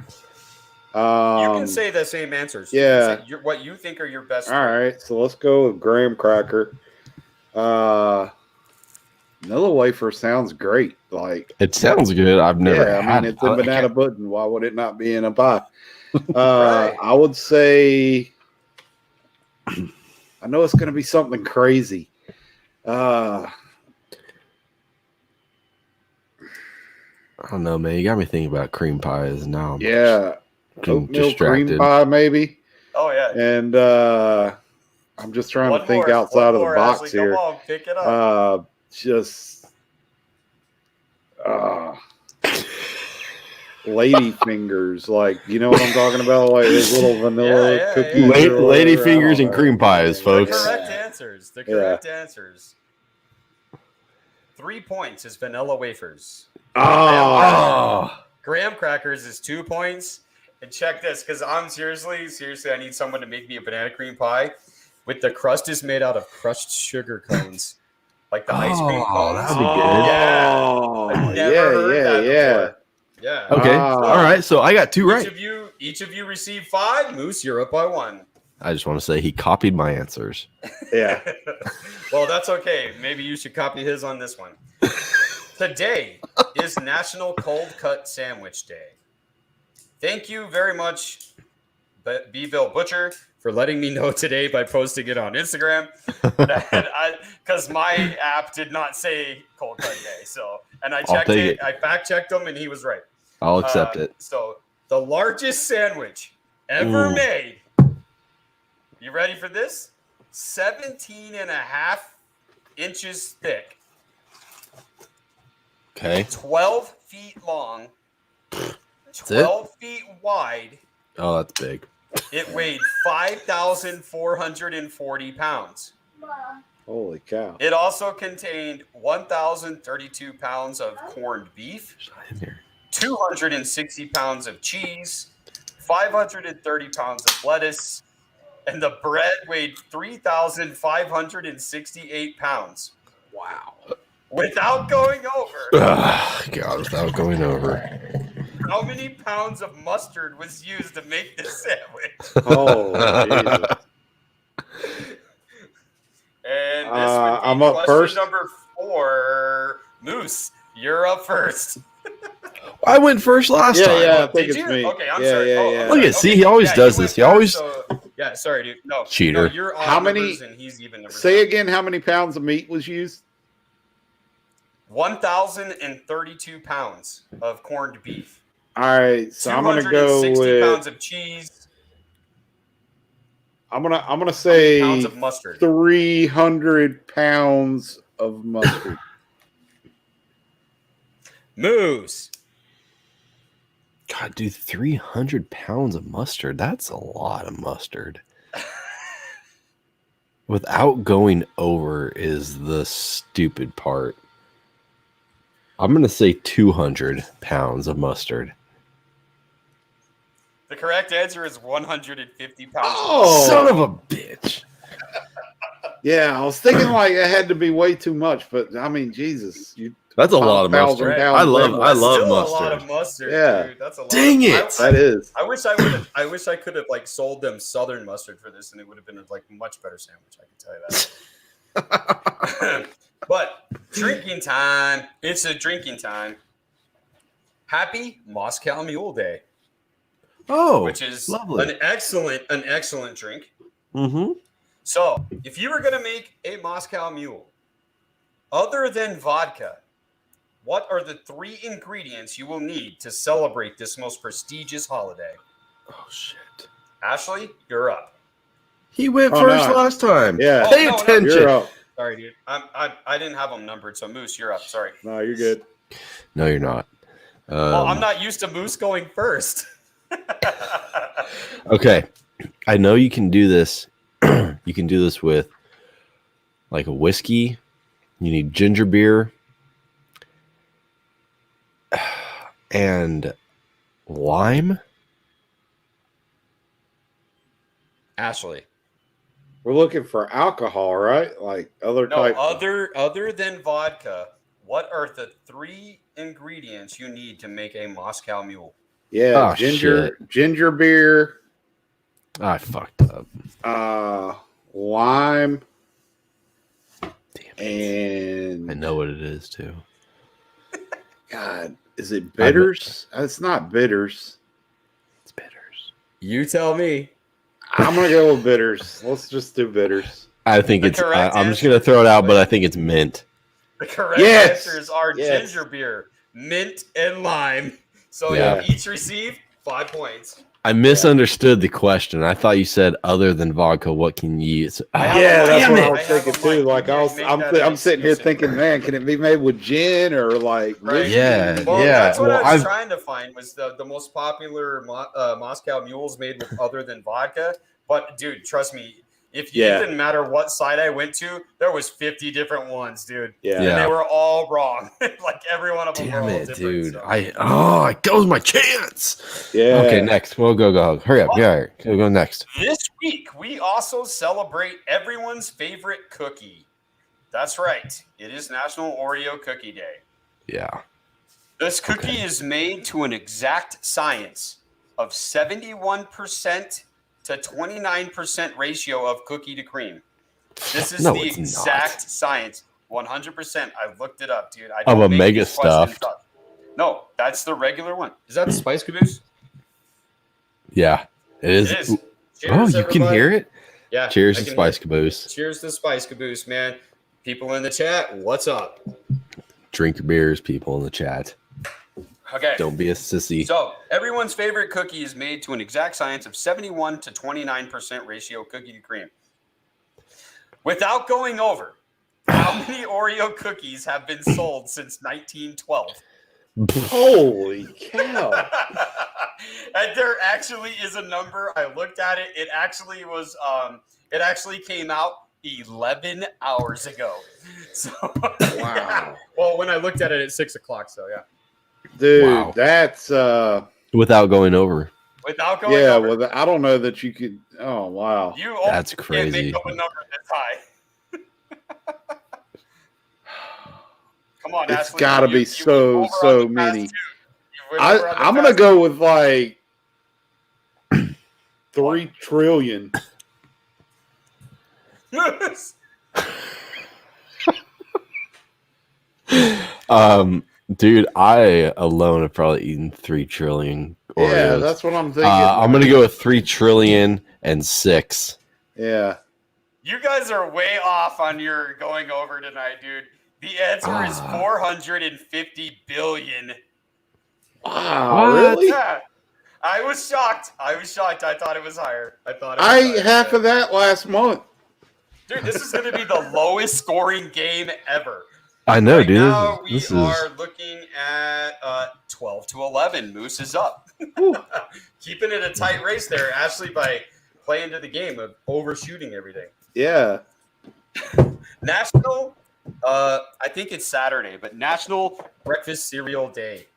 can say the same answers. You Yeah. can say what you think are your best. All right, so let's go with graham cracker. Vanilla wafer sounds great. Like It sounds good. I've never yeah, had it's in it. banana pudding. Why would it not be in a pie? Right. I would say I know it's going to be something crazy. I don't know, man. You got me thinking about cream pies now. I'm Yeah, getting oatmeal cream pie maybe. Oh yeah. And I'm just trying to think One outside of more, the box Ashley. here. Come on, pick it up. Just lady fingers, like you know what I'm talking about, like those little vanilla Yeah, cookies. yeah. or Lady whatever. fingers I and don't cream know. pies, The folks. correct answers. The correct answers. 3 points is vanilla wafers. Oh, Graham crackers is 2 points. And check this, because I'm seriously, I need someone to make me a banana cream pie. With the crust is made out of crushed sugar cones, like the ice cream cones. that'd be good. Oh, I've never heard that before. Yeah. Okay. Ah. All right. So I got 2 right. Each of you received 5. Moose, you're up by 1. I just want to say he copied my answers. yeah. Well, that's okay. Maybe you should copy his on this one. Today is National Cold Cut Sandwich Day. Thank you very much, Beeville Butcher, for letting me know today by posting it on Instagram. Because my app did not say Cold Cut Day. And I checked it. I fact checked him, and he was right. I'll accept it. So the largest sandwich ever made You ready for this? 17 and a half inches thick. Okay. 12 feet long. 12 feet wide. Oh, that's big. It weighed 5,440 pounds. Holy cow. It also contained 1,032 pounds of corned beef, 260 pounds of cheese, 530 pounds of lettuce, and the bread weighed 3,568 pounds. Wow. Without going over. God, without going over. How many pounds of mustard was used to make this sandwich? Oh, Jesus. And this would be I'm up question first. number 4. Moose, you're up first. I went first last time. Yeah, I think Did it's you? me. Okay, I'm Yeah, sorry. yeah, Oh, yeah. I'm Look sorry. at, see, he always Yeah, does you this. went He always first, yeah, sorry, dude. No, Cheater. No, you're odd How many- numbers and he's even numbers. Say again how many pounds of meat was used? 1,032 pounds of corned beef. All right, so I'm gonna go 260 pounds with. of cheese. I'm gonna How many say pounds of mustard. 300 pounds of mustard. Moose. God, dude, 300 pounds of mustard. That's a lot of mustard. Without going over is the stupid part. I'm going to say 200 pounds of mustard. The correct answer is 150 pounds. Oh, Son of a bitch. Yeah, I was thinking like it had to be way too much, but I mean, Jesus, That's a lot of 1,000 mustard. pounds I love That's Still mustard. a lot of mustard, Yeah. dude. That's a lot. Dang it. that is. I wish I could have like sold them Southern mustard for this, and it would have been like a much better sandwich. I can tell you that. But drinking time. It's a drinking time. Happy Moscow Mule Day, Oh, which is lovely. an excellent drink. Mm-hmm. So, if you were going to make a Moscow Mule, other than vodka, what are the 3 ingredients you will need to celebrate this most prestigious holiday? Oh, shit. Ashley, you're up. He went Oh, first no. last time. Yeah. Pay no, attention. You're up. Sorry, dude. I didn't have them numbered, so Moose, you're up. Sorry. No, you're good. No, you're not. Well, I'm not used to Moose going first. Okay. I know you can do this. You can do this with like a whiskey. You need ginger beer and lime. Ashley. We're looking for alcohol, right? Like other No, type. other than vodka, what are the 3 ingredients you need to make a Moscow Mule? Yeah, Oh, ginger beer, I fucked up. lime, Damn it. and I know what it is too. God, is it bitters? It's not bitters. It's bitters. You tell me. I'm gonna go with bitters. Let's just do bitters. I think The it's. correct I'm just answer gonna throw it out, but I is- think it's mint. The correct Yes! answers are Yes. ginger beer, mint, and lime. So Yeah. you each receive 5 points. I misunderstood the question. I thought you said other than vodka, what can you use? I have Yeah, a that's mic. what I I was have thinking a too. mic. Like You guys make that I'm sitting here exclusive. thinking, man, can it be made with gin or like Right. whiskey? Yeah, Well, yeah. that's what Well, I was I've trying to find was the most popular Moscow Mules made with other than vodka. But dude, trust me, if it Yeah. didn't matter what side I went to, there was 50 different ones, dude. Yeah. And Yeah. they were all wrong. Like every one of them damn were all it, different. dude. So. I goes my chance. Yeah. Okay, next. We'll go. Hurry up. Yeah, go next. This week, we also celebrate everyone's favorite cookie. That's right. It is National Oreo Cookie Day. Yeah. This cookie is made to an exact science of 71% to 29% ratio of cookie to cream. This is No, the it's exact not. science. 100%. I looked it up, dude. I Of don't a make mega these questions stuffed. up. No, that's the regular one. Is that the Spice Caboose? Yeah. It is. It is. Oh, Cheers, you can everybody. hear it? Yeah. Cheers I to can Spice hear- Caboose. Cheers to Spice Caboose, man. People in the chat, what's up? Drink your beers, people in the chat. Okay. Don't be a sissy. So everyone's favorite cookie is made to an exact science of 71 to 29% ratio cookie to cream. Without going over, how many Oreo cookies have been sold since 1912? Holy cow. And there actually is a number. I looked at it. It actually was. It actually came out 11 hours ago. So Wow. Yeah. Well, when I looked at it at 6 o'clock. So yeah. Dude, Wow. that's Without going over. Without going over. Well, I don't know that you could. Oh wow. You That's can't crazy. make up a number this high. Come on, It's Ashley. got to be so many. I'm gonna go with like 3 trillion. Dude, I alone have probably eaten 3 trillion Oreos. Yeah, that's what I'm thinking. I'm gonna go with 3 trillion and 6. Yeah. You guys are way off on your going over tonight, dude. The answer is 450 billion. Wow, really? Yeah. I was shocked. I thought it was higher. I ate half of that last month. Dude, this is going to be the lowest scoring game ever. I know, right dude. Now this we is are looking at 12 to 11. Moose is up. Keeping it a tight race there, Ashley, by playing to the game of overshooting everything. Yeah. National, I think it's Saturday, but National Breakfast Cereal Day.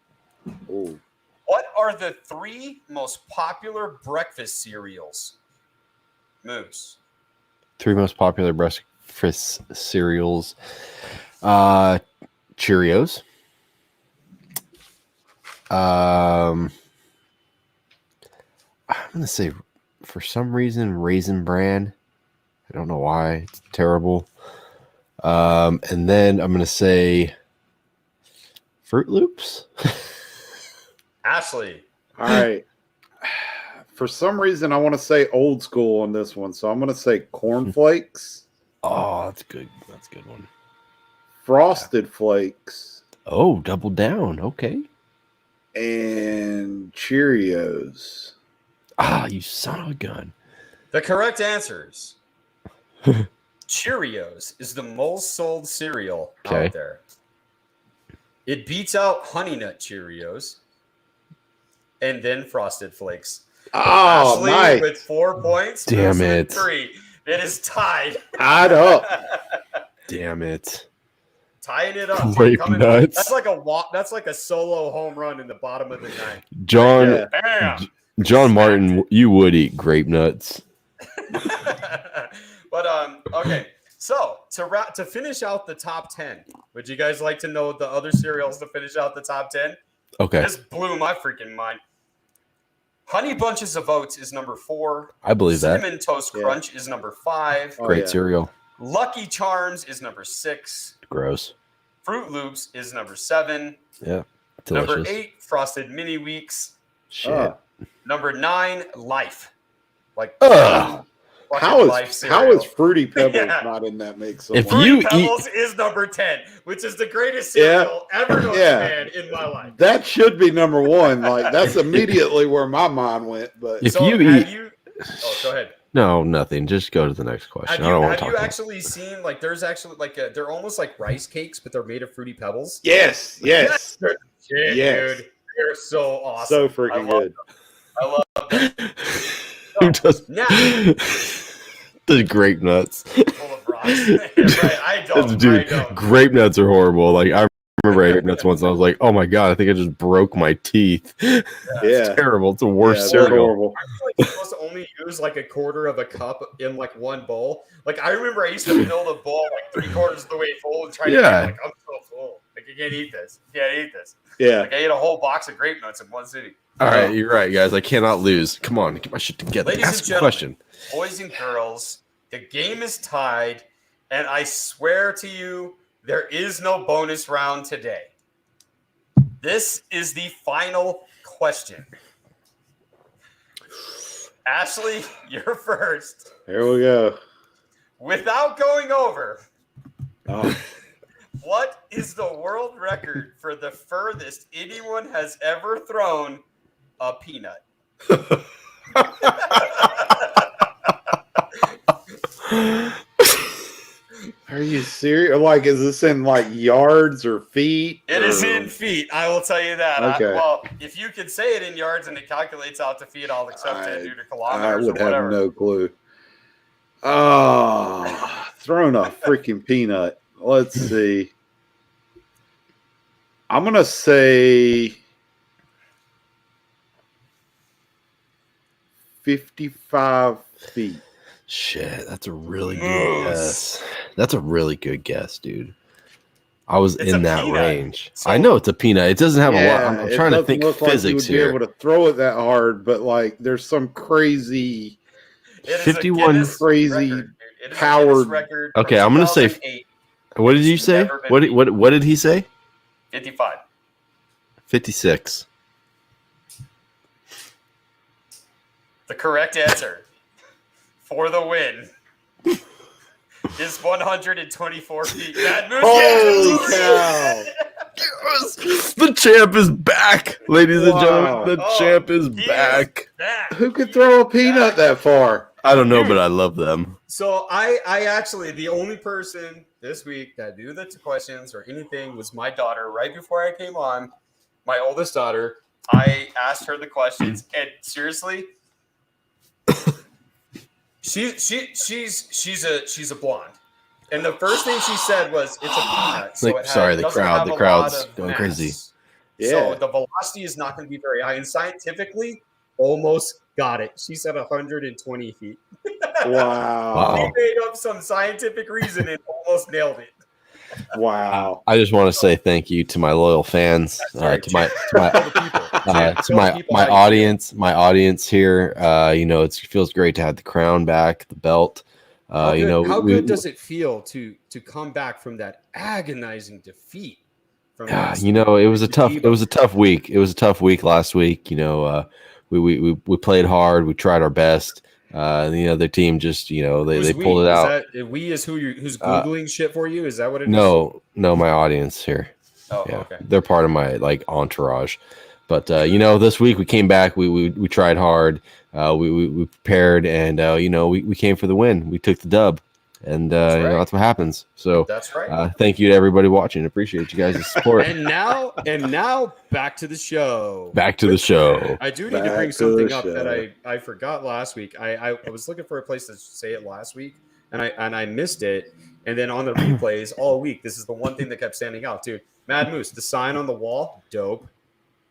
Ooh. What are the 3 most popular breakfast cereals? Moose. 3 most popular breakfast cereals. Cheerios. I'm gonna say for some reason Raisin Bran. I don't know why. It's terrible. And then I'm gonna say Fruit Loops. Ashley. All right. For some reason, I want to say old school on this one, so I'm going to say cornflakes. Oh, that's good. That's a good one. Frosted Flakes. Oh, double down. Okay. And Cheerios. Ah, you son of a gun. The correct answers. Cheerios is the most sold cereal out there. It beats out Honey Nut Cheerios and then Frosted Flakes. Oh, Ashley nice. with 4 points. Damn it. 3. It is tied. Tied up. Damn it. Tying it up. Grape nuts. That's like a walk. That's like a solo home run in the bottom of the ninth. John, Bam. John Martin, you would eat grape nuts. But okay. So to finish out the top 10, would you guys like to know the other cereals to finish out the top 10? Okay. This blew my freaking mind. Honey Bunches of Oats is number 4. I believe that. Cinnamon Toast Crunch is number 5. Great cereal. Lucky Charms is number 6. Gross. Fruit Loops is number 7. Yeah. Delicious. Number 8, Frosted Mini Wheats. Shit. Number 9, Life. Like how is Fruity Pebbles Yeah. not in that mix? If somewhere? you Fruity Pebbles is number 10, which is the greatest cereal ever known to man in my life. That should be number 1. Like that's immediately where my mind went. But If So you have eat, you? Oh, go ahead. no, nothing. Just go to the next question. I don't want to Have talk. you actually seen like there's actually like they're almost like rice cakes, but they're made of Fruity Pebbles? yes. Shit, Yes. dude, they're so awesome. So freaking good. I love them. Who does Now, the grape nuts? full of rocks. Right, I don't. Dude, I don't. grape nuts are horrible. Like I remember grape nuts once. I was like, oh my god, I think I just broke my teeth. Yeah. It's terrible. It's the worst they're cereal. horrible. Like you're supposed to only use like a quarter of a cup in like one bowl. Like I remember I used to fill the bowl like 3/4 of the way full and try to get like I'm so full. Like you can't eat this. You can't eat this. Yeah. Like I ate a whole box of grape nuts in one sitting. All right, you're right, guys. I cannot lose. Come on, get my shit together. Ladies Ask and a gentlemen, question. boys and girls, the game is tied, and I swear to you, there is no bonus round today. This is the final question. Ashley, you're first. Here we go. Without going over, Oh. what is the world record for the furthest anyone has ever thrown a peanut? Are you serious? Like, is this in like yards or feet? It is in feet. I will tell you that. Okay. Well, if you can say it in yards and it calculates out to feet, I'll accept it due to I kilometers would or whatever. have no clue. Oh, throwing a freaking peanut. Let's see. I'm going to say 55 feet. Shit, that's a really good guess. That's a really good guess, dude. I was It's in a that peanut. range. So- I know it's a peanut. It doesn't have a lot. I'm it trying to doesn't think look like you physics would be here. able to throw it that hard, but like there's some crazy. It is a 51 Guinness crazy record, dude. It is a powered- Guinness record from Okay, I'm gonna say- 2008. What did you It's say? never been What did he say? 55. 56. The correct answer for the win is 124 feet. That moves Holy cow! Yes! The champ is back, ladies and Wow. gentlemen. The champ is He back. back. Who could throw a peanut that far? I don't know, but I love them. So I actually, the only person this week that knew the questions or anything was my daughter. Right before I came on, my oldest daughter, I asked her the questions, and seriously, she's a blonde. And the first thing she said was, "It's a peanut." So Like, sorry, the doesn't crowd- have the a crowd's lot of going mass. crazy. Yeah. So the velocity is not going to be very high. And scientifically, almost got it. She said 120 feet. Wow. She made up some scientific reason and almost nailed it. Wow. I just want to say thank you to my loyal fans, right. to my Tell the people. Tell the people my how you audience here. It feels great to have the crown back, the belt. How How good does it feel to come back from that agonizing defeat? From last it was a tough week. It was a tough week last week. We played hard. We tried our best. The other team just they pulled it out. We is who's googling shit for you? Is that what it is? No, my audience here. Oh, Yeah, okay. they're part of my entourage. But this week we came back. We tried hard. We prepared, and we came for the win. We took the dub, and That's right. that's what happens. So That's right. thank you to everybody watching. Appreciate you guys' support. And now back to the show. Back to the show. I do need to Back bring to something the up show. that I forgot last week. I was looking for a place to say it last week, and I missed it. And then on the replays all week, this is the one thing that kept standing out, dude. Mad Moose, the sign on the wall, dope.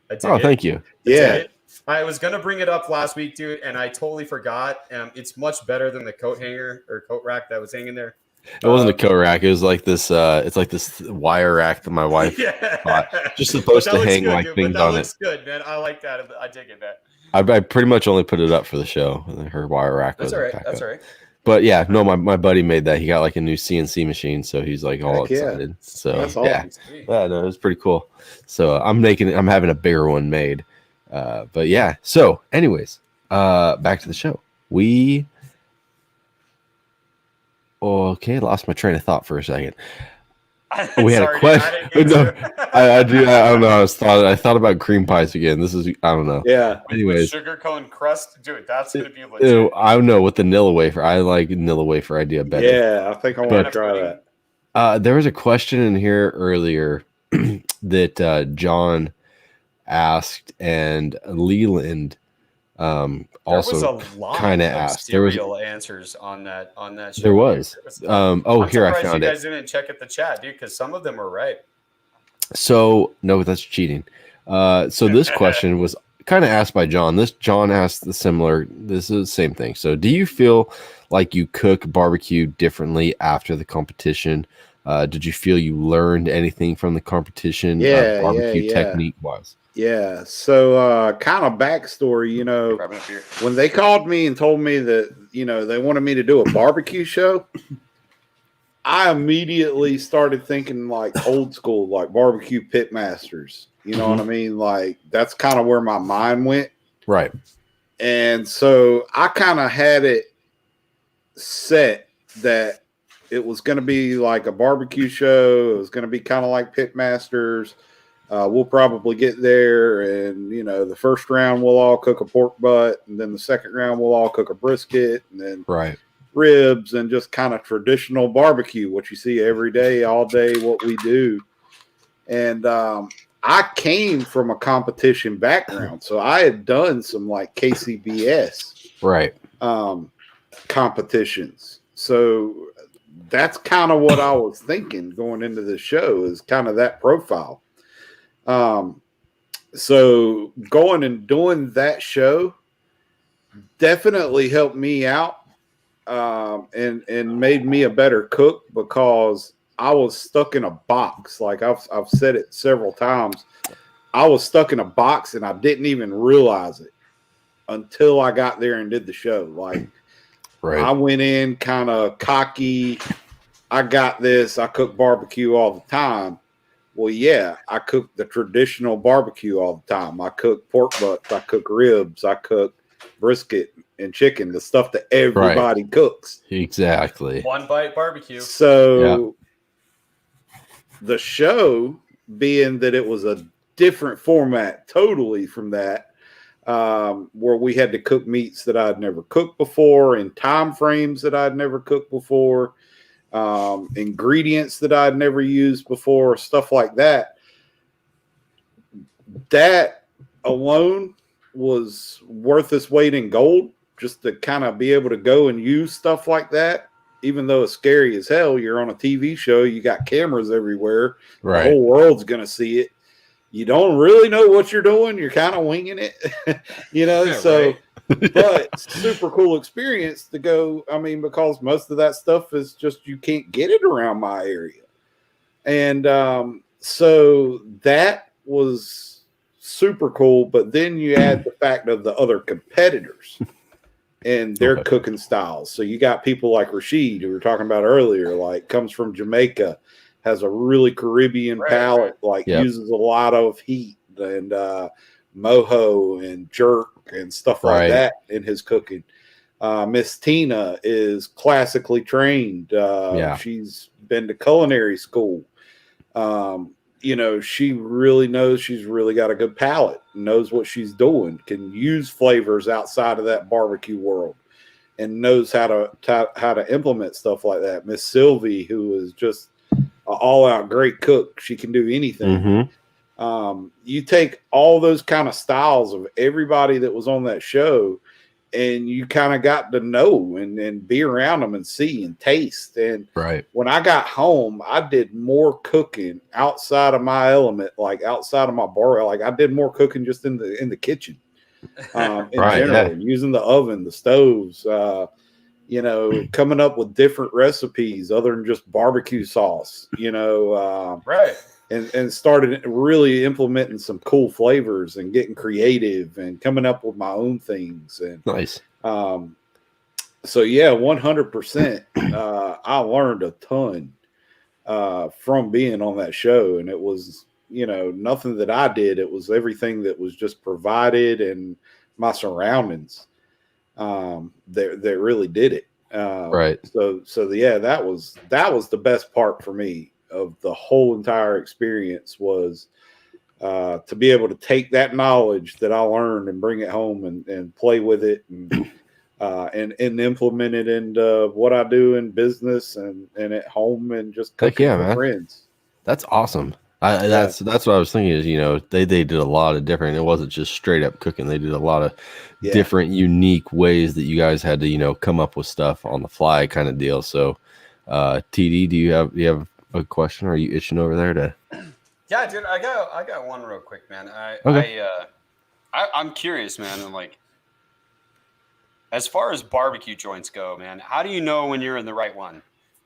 I did it. Thank you. Yeah. I was gonna bring it up last week, dude, and I totally forgot. It's much better than the coat hanger or coat rack that was hanging there. It wasn't a coat rack. It was like this. It's like this wire rack that my wife bought. Just supposed to hang like things on it. That looks good, man. I like that. I dig it, man. I pretty much only put it up for the show. Her wire rack was That's all right. back That's up. all right. But yeah, no, my buddy made that. He got like a new CNC machine, so he's like all Heck yeah. excited. So That's yeah, awesome. Sweet. no, it was pretty cool. So I'm having a bigger one made. But yeah. So, anyways, back to the show. Lost my train of thought for a second. We had a question. No, I don't know. I thought about cream pies again. I don't know. Yeah. Anyways, sugar cone crust, dude. That's gonna be legit. I don't know what the Nilla wafer. I like Nilla wafer idea better. Yeah. I think I want to try that. There was a question in here earlier that John asked, and Leland also kind of asked. There was answers on that show. There was. I'm Here I surprised found you it. guys didn't check at the chat, dude, because some of them are right. So no, that's cheating. So this question was kind of asked by John. John asked this is the same thing. So do you feel like you cook barbecue differently after the competition? Did you feel you learned anything from the competition? Barbecue technique wise. Yeah. So kind of backstory, when they called me and told me that, they wanted me to do a barbecue show, I immediately started thinking like old school, like barbecue pit masters. You know what I mean? Like that's kind of where my mind went. Right. And so I kind of had it set that it was going to be like a barbecue show. It was going to be kind of like Pitmasters. We'll probably get there, and the first round we'll all cook a pork butt, and then the second round we'll all cook a brisket, and then ribs, and just kind of traditional barbecue, what you see every day, all day, what we do. And I came from a competition background, so I had done some like KCBS competitions. So that's kind of what I was thinking going into the show, is kind of that profile. So going and doing that show definitely helped me out, and made me a better cook, because I was stuck in a box. Like I've said it several times. I was stuck in a box and I didn't even realize it until I got there and did the show. Like I went in kind of cocky. I got this. I cook barbecue all the time. Well, yeah, I cook the traditional barbecue all the time. I cook pork butts. I cook ribs. I cook brisket and chicken, the stuff that everybody cooks. Exactly. One bite barbecue. So the show, being that it was a different format totally from that, where we had to cook meats that I'd never cooked before, in time frames that I'd never cooked before, ingredients that I'd never used before, stuff like that. That alone was worth its weight in gold, just to kind of be able to go and use stuff like that. Even though it's scary as hell, you're on a TV show, you got cameras everywhere, the whole world's going to see it. You don't really know what you're doing. You're kind of winging it, but super cool experience to go. I mean, because most of that stuff is just, you can't get it around my area. And so that was super cool. But then you add the fact of the other competitors and their cooking styles. So you got people like Rashid, who we were talking about earlier, like comes from Jamaica, has a really Caribbean palate, uses a lot of heat and mojo and jerk and stuff like that in his cooking. Miss Tina is classically trained. She's been to culinary school. She really knows, she's really got a good palate, knows what she's doing, can use flavors outside of that barbecue world, and knows how to implement stuff like that. Miss Sylvie, who is just an all-out great cook. She can do anything. You take all those kind of styles of everybody that was on that show, and you kind of got to know and be around them and see and taste. And when I got home, I did more cooking outside of my element, like outside of my bar. Like I did more cooking just in the kitchen, in general, using the oven, the stoves, coming up with different recipes other than just barbecue sauce, and started really implementing some cool flavors and getting creative and coming up with my own things. And nice. So yeah, 100%. I learned a ton from being on that show, and it was, nothing that I did. It was everything that was just provided and my surroundings that really did it. So yeah, that was the best part for me of the whole entire experience, was to be able to take that knowledge that I learned and bring it home and play with it and implement it into what I do in business and at home, and just cooking for friends. That's awesome. That's what I was thinking is, they did a lot of different, it wasn't just straight up cooking. They did a lot of different unique ways that you guys had to, come up with stuff on the fly kind of deal. So TD, do you have a question? Are you itching over there to? Yeah, dude, I got one real quick, man. I'm curious, man. And like, as far as barbecue joints go, man, how do you know when you're in the right one?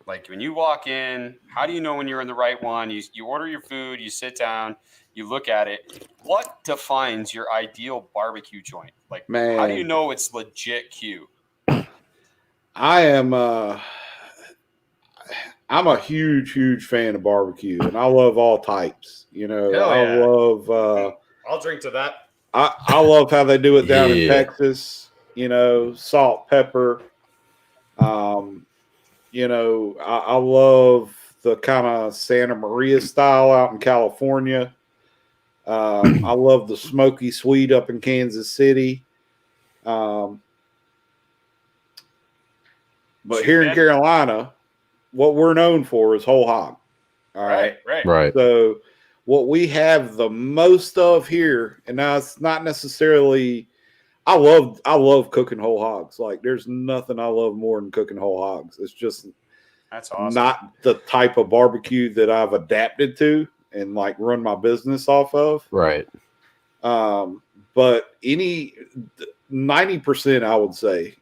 Like when you walk in, how do you know when you're in the right one? You order your food, you sit down, you look at it. What defines your ideal barbecue joint? Like, man, how do you know it's legit Q? I'm a huge fan of barbecue, and I love all types. I'll drink to that. I love how they do it down in Texas. Salt, pepper. I love the kind of Santa Maria style out in California. I love the smoky sweet up in Kansas City. But here in Carolina, what we're known for is whole hog. All right. Right. So what we have the most of here, and now it's not necessarily. I love cooking whole hogs. Like, there's nothing I love more than cooking whole hogs. It's just that's awesome. Not the type of barbecue that I've adapted to and like run my business off of. Right. But 90%, I would say,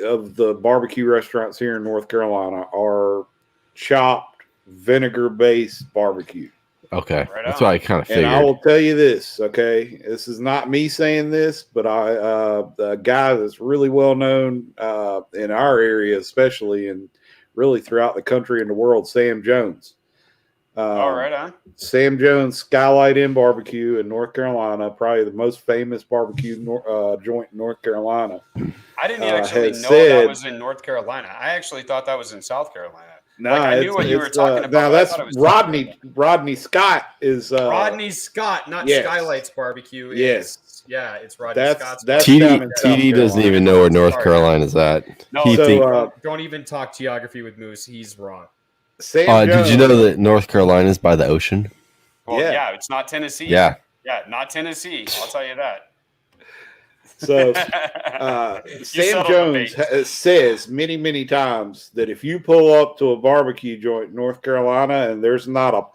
of the barbecue restaurants here in North Carolina are chopped vinegar-based barbecue. Okay, that's what I kind of figured. And I will tell you this, okay? This is not me saying this, but a guy that's really well known in our area, especially, and really throughout the country and the world, Sam Jones. Right on. Sam Jones Skylight Inn Barbecue in North Carolina, probably the most famous barbecue joint in North Carolina. I didn't actually know that was in North Carolina. I actually thought that was in South Carolina. No, I knew what you were talking about. Now that's Rodney Scott is Rodney Scott, not Skylights Barbecue. Yes. It's Rodney Scott's. TD doesn't even know where North Carolina's at. No, don't even talk geography with Moose. He's wrong. Did you know that North Carolina is by the ocean? Well, yeah, it's not Tennessee. Yeah, not Tennessee. I'll tell you that. So Sam Jones says many, many times that if you pull up to a barbecue joint in North Carolina and there's not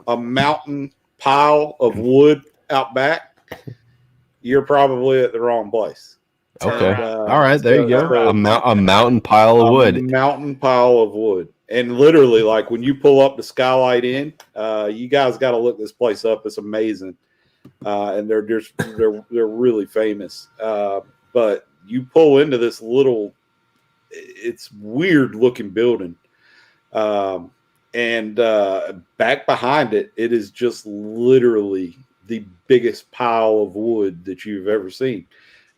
a mountain pile of wood out back, you're probably at the wrong place. Okay. All right, there you go. A mountain pile of wood. A mountain pile of wood. And literally, like when you pull up the Skylight Inn, you guys got to look this place up. It's amazing. And they're really famous. But you pull into this it's weird looking building. And back behind it, it is just literally the biggest pile of wood that you've ever seen.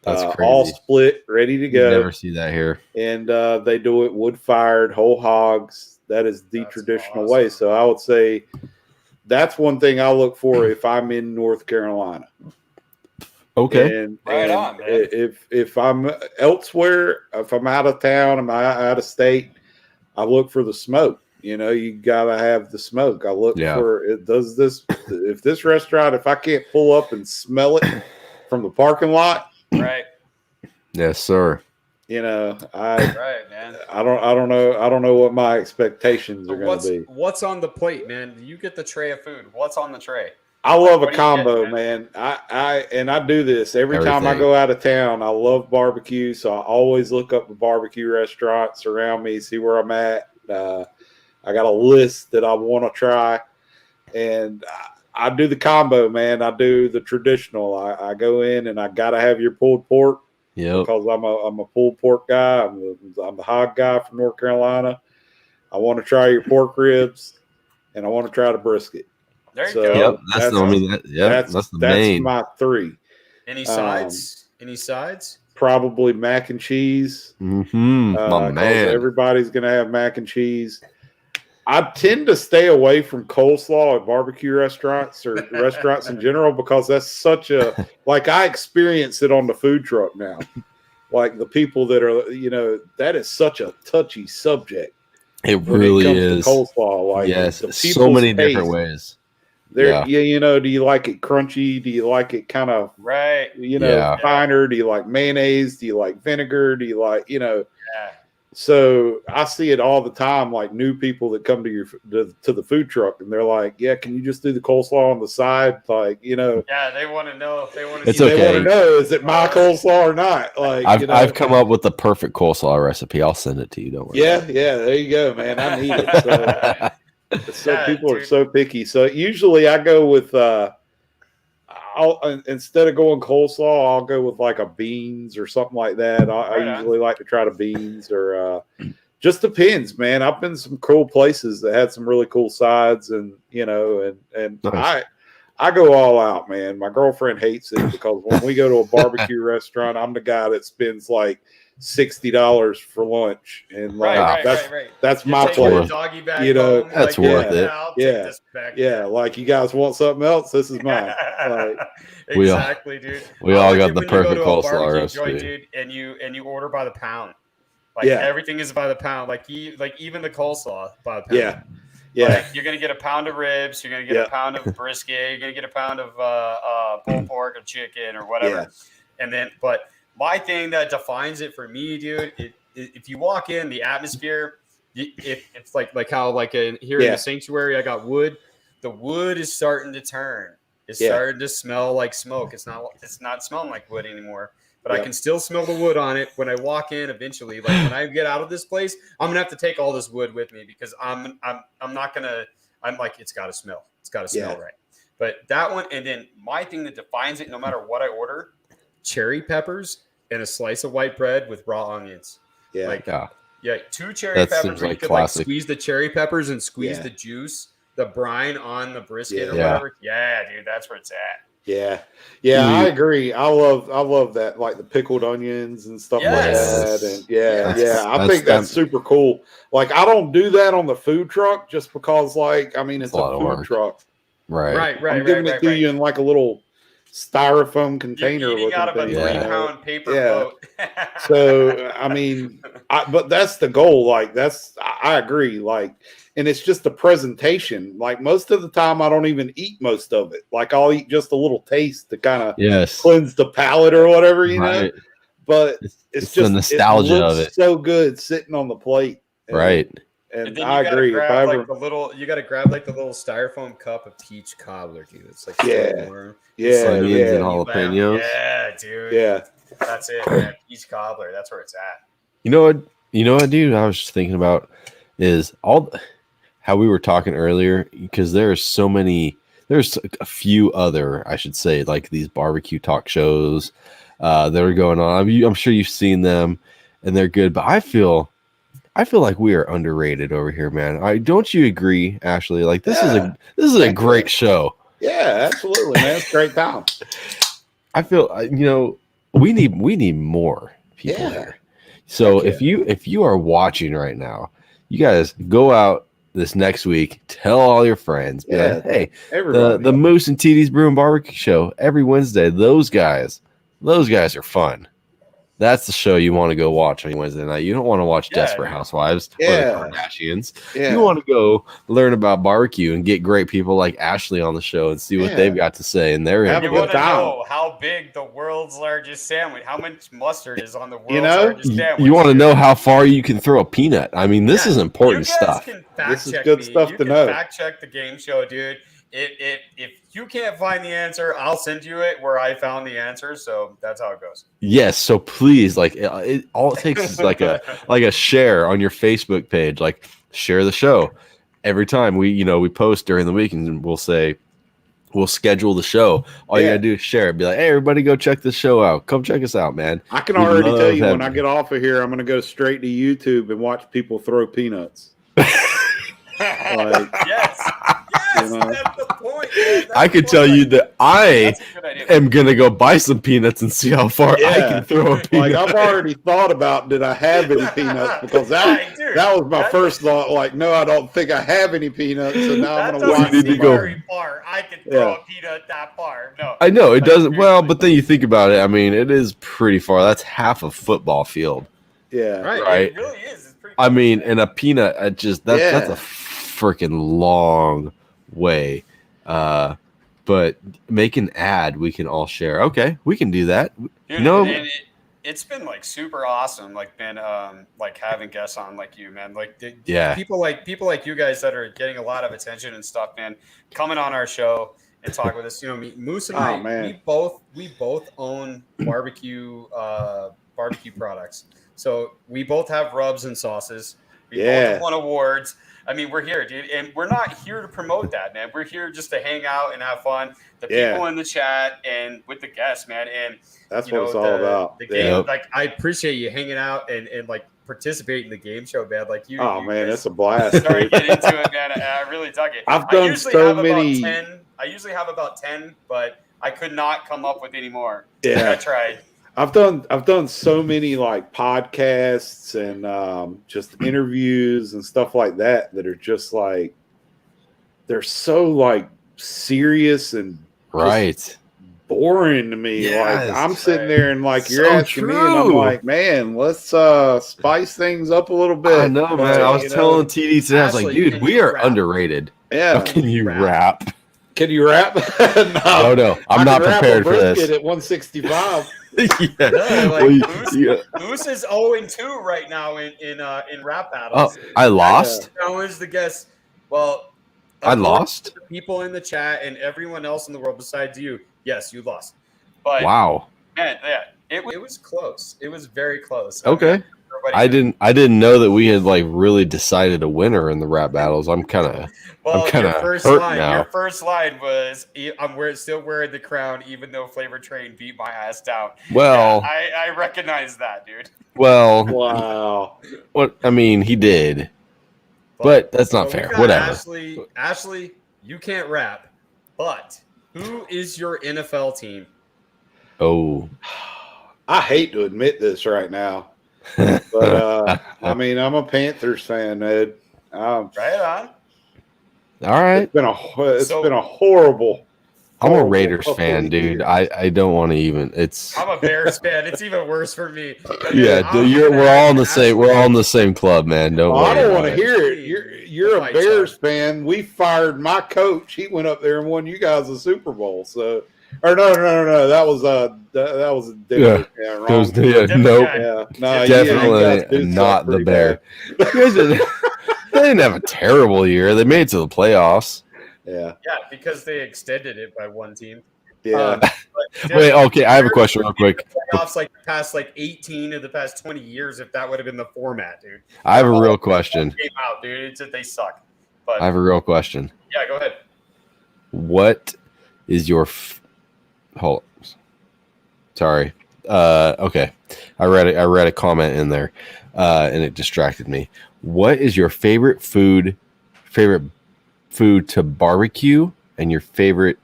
That's crazy. All split, ready to go. You never see that here. And they do it wood-fired, whole hogs. That is the traditional way. So I would say that's one thing I look for if I'm in North Carolina. Okay. And on, man. If I'm elsewhere, if I'm out of town, I'm out of state, I look for the smoke. You gotta have the smoke. I look for it. Does this? If this restaurant, if I can't pull up and smell it from the parking lot. Right. Yes, sir. Right, man. I don't know what my expectations are going to be. What's on the plate, man? You get the tray of food. What's on the tray? I love a combo, man. I do this every time I go out of town. I love barbecue, so I always look up the barbecue restaurants around me, see where I'm at. I got a list that I want to try, and I do the combo, man. I do the traditional. I go in and I got to have your pulled pork. Yeah, because I'm a pulled pork guy. I'm the hog guy from North Carolina. I want to try your pork ribs, and I want to try the brisket. There you go. Yep, that's the main. My three. Any sides? Probably mac and cheese. Mm-hmm. My man. Everybody's gonna have mac and cheese. I tend to stay away from coleslaw at barbecue restaurants or restaurants in general because that's such a I experience it on the food truck now. Like the people that are, that is such a touchy subject. It really is. Coleslaw, yes, so many different ways. Do you like it crunchy? Do you like it kind of finer? Do you like mayonnaise? Do you like vinegar? Do you like, So I see it all the time, like new people that come to the food truck, and they're like, "Yeah, can you just do the coleslaw on the side?" Like, Yeah, they want to know. They want to know, is it my coleslaw or not? Like, I've come up with the perfect coleslaw recipe. I'll send it to you. Don't worry. Yeah, there you go, man. I need it. So people are so picky. So usually I go with instead of going coleslaw, I'll go with like a beans or something like that. I usually like to try the beans or just depends, man. I've been to some cool places that had some really cool sides, and nice. I go all out, man. My girlfriend hates it because when we go to a barbecue restaurant, I'm the guy that spends like $60 for lunch, and like that's You're my taking plate. a doggy bag You know, home, that's worth it. I'll take this back. Yeah, like you guys want something else? This is mine. Like, exactly, dude. We all got the when you go perfect to a coleslaw barbecue recipe. joint, dude, and you order by the pound. Like everything is by the pound. Like even the coleslaw by the pound. Yeah. Like, you're gonna get a pound of ribs. You're gonna get a pound of brisket. You're gonna get a pound of pulled pork or chicken or whatever. Yeah. And then, but my thing that defines it for me, dude, if you walk in the atmosphere, it's like how here in the sanctuary, I got wood. The wood is starting to turn. It's starting to smell like smoke. It's not smelling like wood anymore. But I can still smell the wood on it when I walk in eventually. Like when I get out of this place, I'm gonna have to take all this wood with me because I'm not gonna. I'm like, it's got to smell. It's got to smell right. But that one, and then my thing that defines it, no matter what I order, cherry peppers and a slice of white bread with raw onions. Yeah, two cherry peppers. You could squeeze the cherry peppers and squeeze the juice, the brine on the brisket or whatever. Yeah, dude, that's where it's at. Yeah, I agree. I love that, like the pickled onions and stuff like that. And I think that's super cool. Like, I don't do that on the food truck just because, like, I mean, it's a food truck. Right. I'm giving it to you in like a little styrofoam container. You're eating out of a 3-pound paper boat. So, I mean, but that's the goal. Like, I agree. Like, and it's just the presentation. Like, most of the time, I don't even eat most of it. Like, I'll eat just a little taste to kind of cleanse the palate or whatever, you know. But it's just the nostalgia of it. So good sitting on the plate. And then I agree. You got to grab like the little styrofoam cup of peach cobbler, dude. It's like warm. Onions and jalapenos. Yeah, dude. Yeah, that's it, man. Peach cobbler. That's where it's at. You know what, dude? I was just thinking about is how we were talking earlier, because there's a few other, I should say, like these barbecue talk shows that are going on. I'm sure you've seen them, and they're good. But I feel like we are underrated over here, man. Don't you agree, Ashley? Like this is a great show. Yeah, absolutely, man. It's a great time. I feel we need more people here. So if you are watching right now, you guys go out this next week, tell all your friends, be like, hey, the Moose and TD's Brew and Barbecue Show every Wednesday. Those guys are fun. That's the show you want to go watch on Wednesday night. You don't want to watch Desperate Housewives or the Kardashians. You want to go learn about barbecue and get great people like Ashley on the show and see what they've got to say. And they're you want to know how big the world's largest sandwich, how much mustard is on the world's largest sandwich. You want to know how far you can throw a peanut. I mean, this is important stuff. This is good stuff to know. Fact check the game show, dude. If you can't find the answer, I'll send you it where I found the answer. So that's how it goes. Yes. So please, like, all it takes is like a share on your Facebook page. Like, share the show. Every time we post during the week, and we'll schedule the show. All you gotta do is share it. Be like, hey, everybody, go check this show out. Come check us out, man. I can already tell you when I get off of here, I'm gonna go straight to YouTube and watch people throw peanuts. Yes, that's the point. I could tell you that I am gonna go buy some peanuts and see how far I can throw a peanut. Like, I've already thought about, did I have any peanuts? Because that was my first thought. Like, no, I don't think I have any peanuts. So now I'm gonna watch. Very far. I can throw a peanut that far. No, I know it doesn't. Well, but then you think about it. I mean, it is pretty far. That's half a football field. Yeah, right. It really is. It's pretty. I mean, and a peanut, that's a freaking long way. But make an ad we can all share. Okay, we can do that. Dude, it's been like super awesome, like been like having guests on like you, man. Like people like you guys that are getting a lot of attention and stuff, man, coming on our show and talk with us. Moose and I, we both own barbecue products. So we both have rubs and sauces. We both have won awards. I mean, we're here, dude, and we're not here to promote that, man. We're here just to hang out and have fun. The people in the chat and with the guests, man. And that's what it's all about. The game, like, I appreciate you hanging out and like participating in the game show, man. Like you. Oh man, it's a blast. Started getting into it, man. I really dug it. I've done so many. I usually have about 10, but I could not come up with any more. Yeah, I tried. I've done so many like podcasts and just interviews and stuff like that are just like they're so like serious and Right. boring to me. Yes, like I'm sitting there and like you're so asking me, and I'm true. like, man, let's spice things up a little bit. I know, man. I was telling TD today, I was like, Ashley, dude, can we you are rap? underrated. Yeah. How can you rap? Can you rap? No, I'm not prepared for this. At 165. Yeah. No, like Well, yeah. Moose is 0-2 right now in rap Oh, battles. I lost. Challenge the guess. Well, I lost. the people in the chat and everyone else in the world besides you. Yes, you lost. But Wow. man, yeah, it was close. It was very close. Okay. I didn't know that we had like really decided a winner in the rap battles. I'm kind of hurt now. Your first line was, "I'm still wearing the crown, even though Flavor Train beat my ass down." Well, yeah, I recognize that, dude. Well, wow. What I mean, he did, but that's not fair. Whatever. Ashley, you can't rap, but who is your NFL team? Oh, I hate to admit this right now. But I mean, I'm a Panthers fan, Ed. Right on. All right. It's been a horrible. I'm a Raiders fan, dude. I don't want to even. I'm a Bears fan. It's even worse for me. Yeah, we're all in the same. We're all in the same club, man. Don't worry. I don't want to hear it. You're a Bears fan. We fired my coach. He went up there and won you guys a Super Bowl. So. Or no. That was a different nope. Yeah, no, definitely not the Bear. They didn't have a terrible year. They made it to the playoffs. Yeah, because they extended it by one team. Yeah. Wait, okay. I have a question real quick. Playoffs like the past 18 of the past 20 years. If that would have been the format, dude. I have a real question. Came out, dude. It's that they suck. But I have a real question. Yeah, go ahead. What is your hold on. Sorry. Okay. I read a comment in there and it distracted me. What is your favorite food to barbecue and your favorite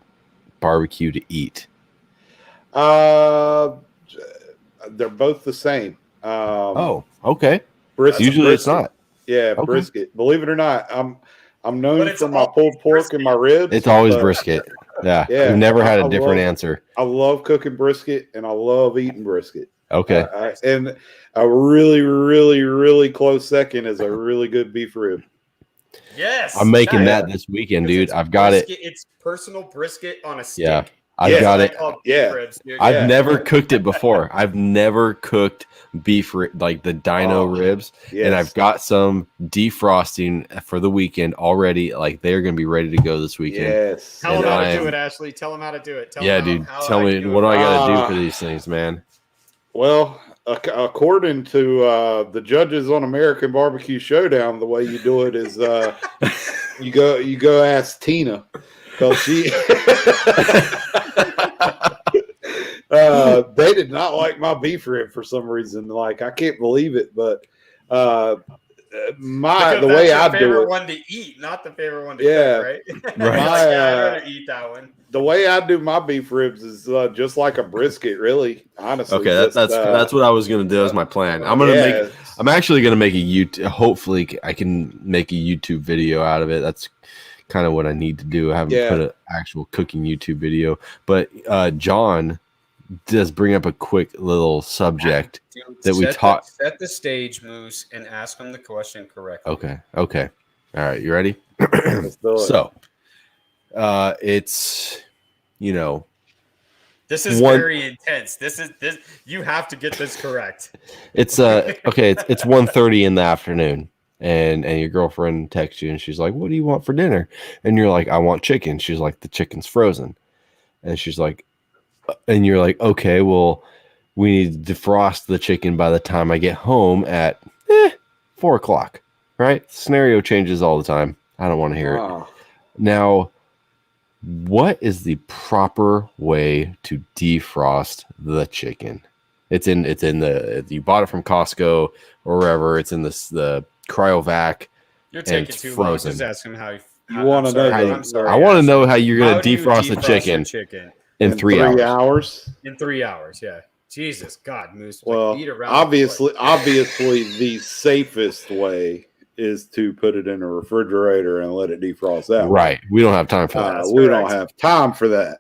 barbecue to eat? They're both the same. Oh, okay. Usually it's not. Yeah, okay. Brisket. Believe it or not, I'm known for my pulled pork and my ribs. It's always brisket. Yeah. We've never had a different answer. I love cooking brisket and I love eating brisket. Okay. And a really, really, really close second is a really good beef rib. Yes. I'm making that this weekend, dude. I've got brisket, it. It's personal brisket on a stick. Yeah. I've got it. Ribs, I've never cooked it before. I've never cooked beef like the dino ribs, and I've got some defrosting for the weekend already. Like they're gonna be ready to go this weekend. Yes. Tell them how to do it, Ashley. Tell them how to do it. Tell me what do I gotta do for these things, man? Well, according to the judges on American BBQ Showdown, the way you do it is you go ask Tina. Because she, they did not like my beef rib for some reason. Like I can't believe it, but the way I do it, one to eat, not the favorite one to cook, right? Right. I'd rather eat that one. The way I do my beef ribs is just like a brisket, really. Honestly, okay, that's what I was gonna do as my plan. I'm actually gonna make a YouTube. Hopefully, I can make a YouTube video out of it. That's kind of what I need to do. I haven't put an actual cooking YouTube video, but John does bring up a quick little subject that we taught. Set the stage, Moose, and ask him the question correctly. Okay. All right, you ready? So, it's this is very intense. This you have to get this correct. It's okay. It's 1:30 in the afternoon. And your girlfriend texts you and she's like, what do you want for dinner? And you're like, I want chicken. She's like, the chicken's frozen. And she's like, and you're like, okay, well, we need to defrost the chicken by the time I get home at 4:00, right? Scenario changes all the time. I don't want to hear it. Now, what is the proper way to defrost the chicken? It's in you bought it from Costco or wherever. It's in the cryovac. You're taking too long. Just ask him how you want to know. I want to know how you're going to defrost the chicken in 3 hours. In 3 hours, yeah. Jesus, God, Moose. Well, beat around obviously, the safest way is to put it in a refrigerator and let it defrost that way. Right. We don't have time for that. We don't have time for that.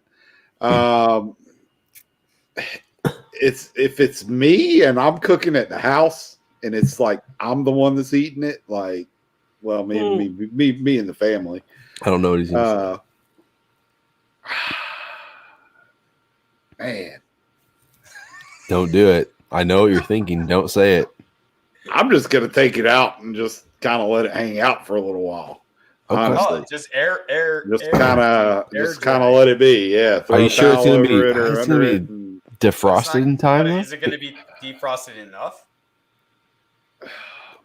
If it's me and I'm cooking at the house and it's like I'm the one that's eating it, like, well, me and the family. I don't know what he's saying. Man, don't do it. I know what you're thinking. Don't say it. I'm just gonna take it out and just kind of let it hang out for a little while. Okay. Honestly, just air. Just kind of let it be. Yeah. Are you sure it's gonna be and defrosted in time? Is it gonna be defrosted enough?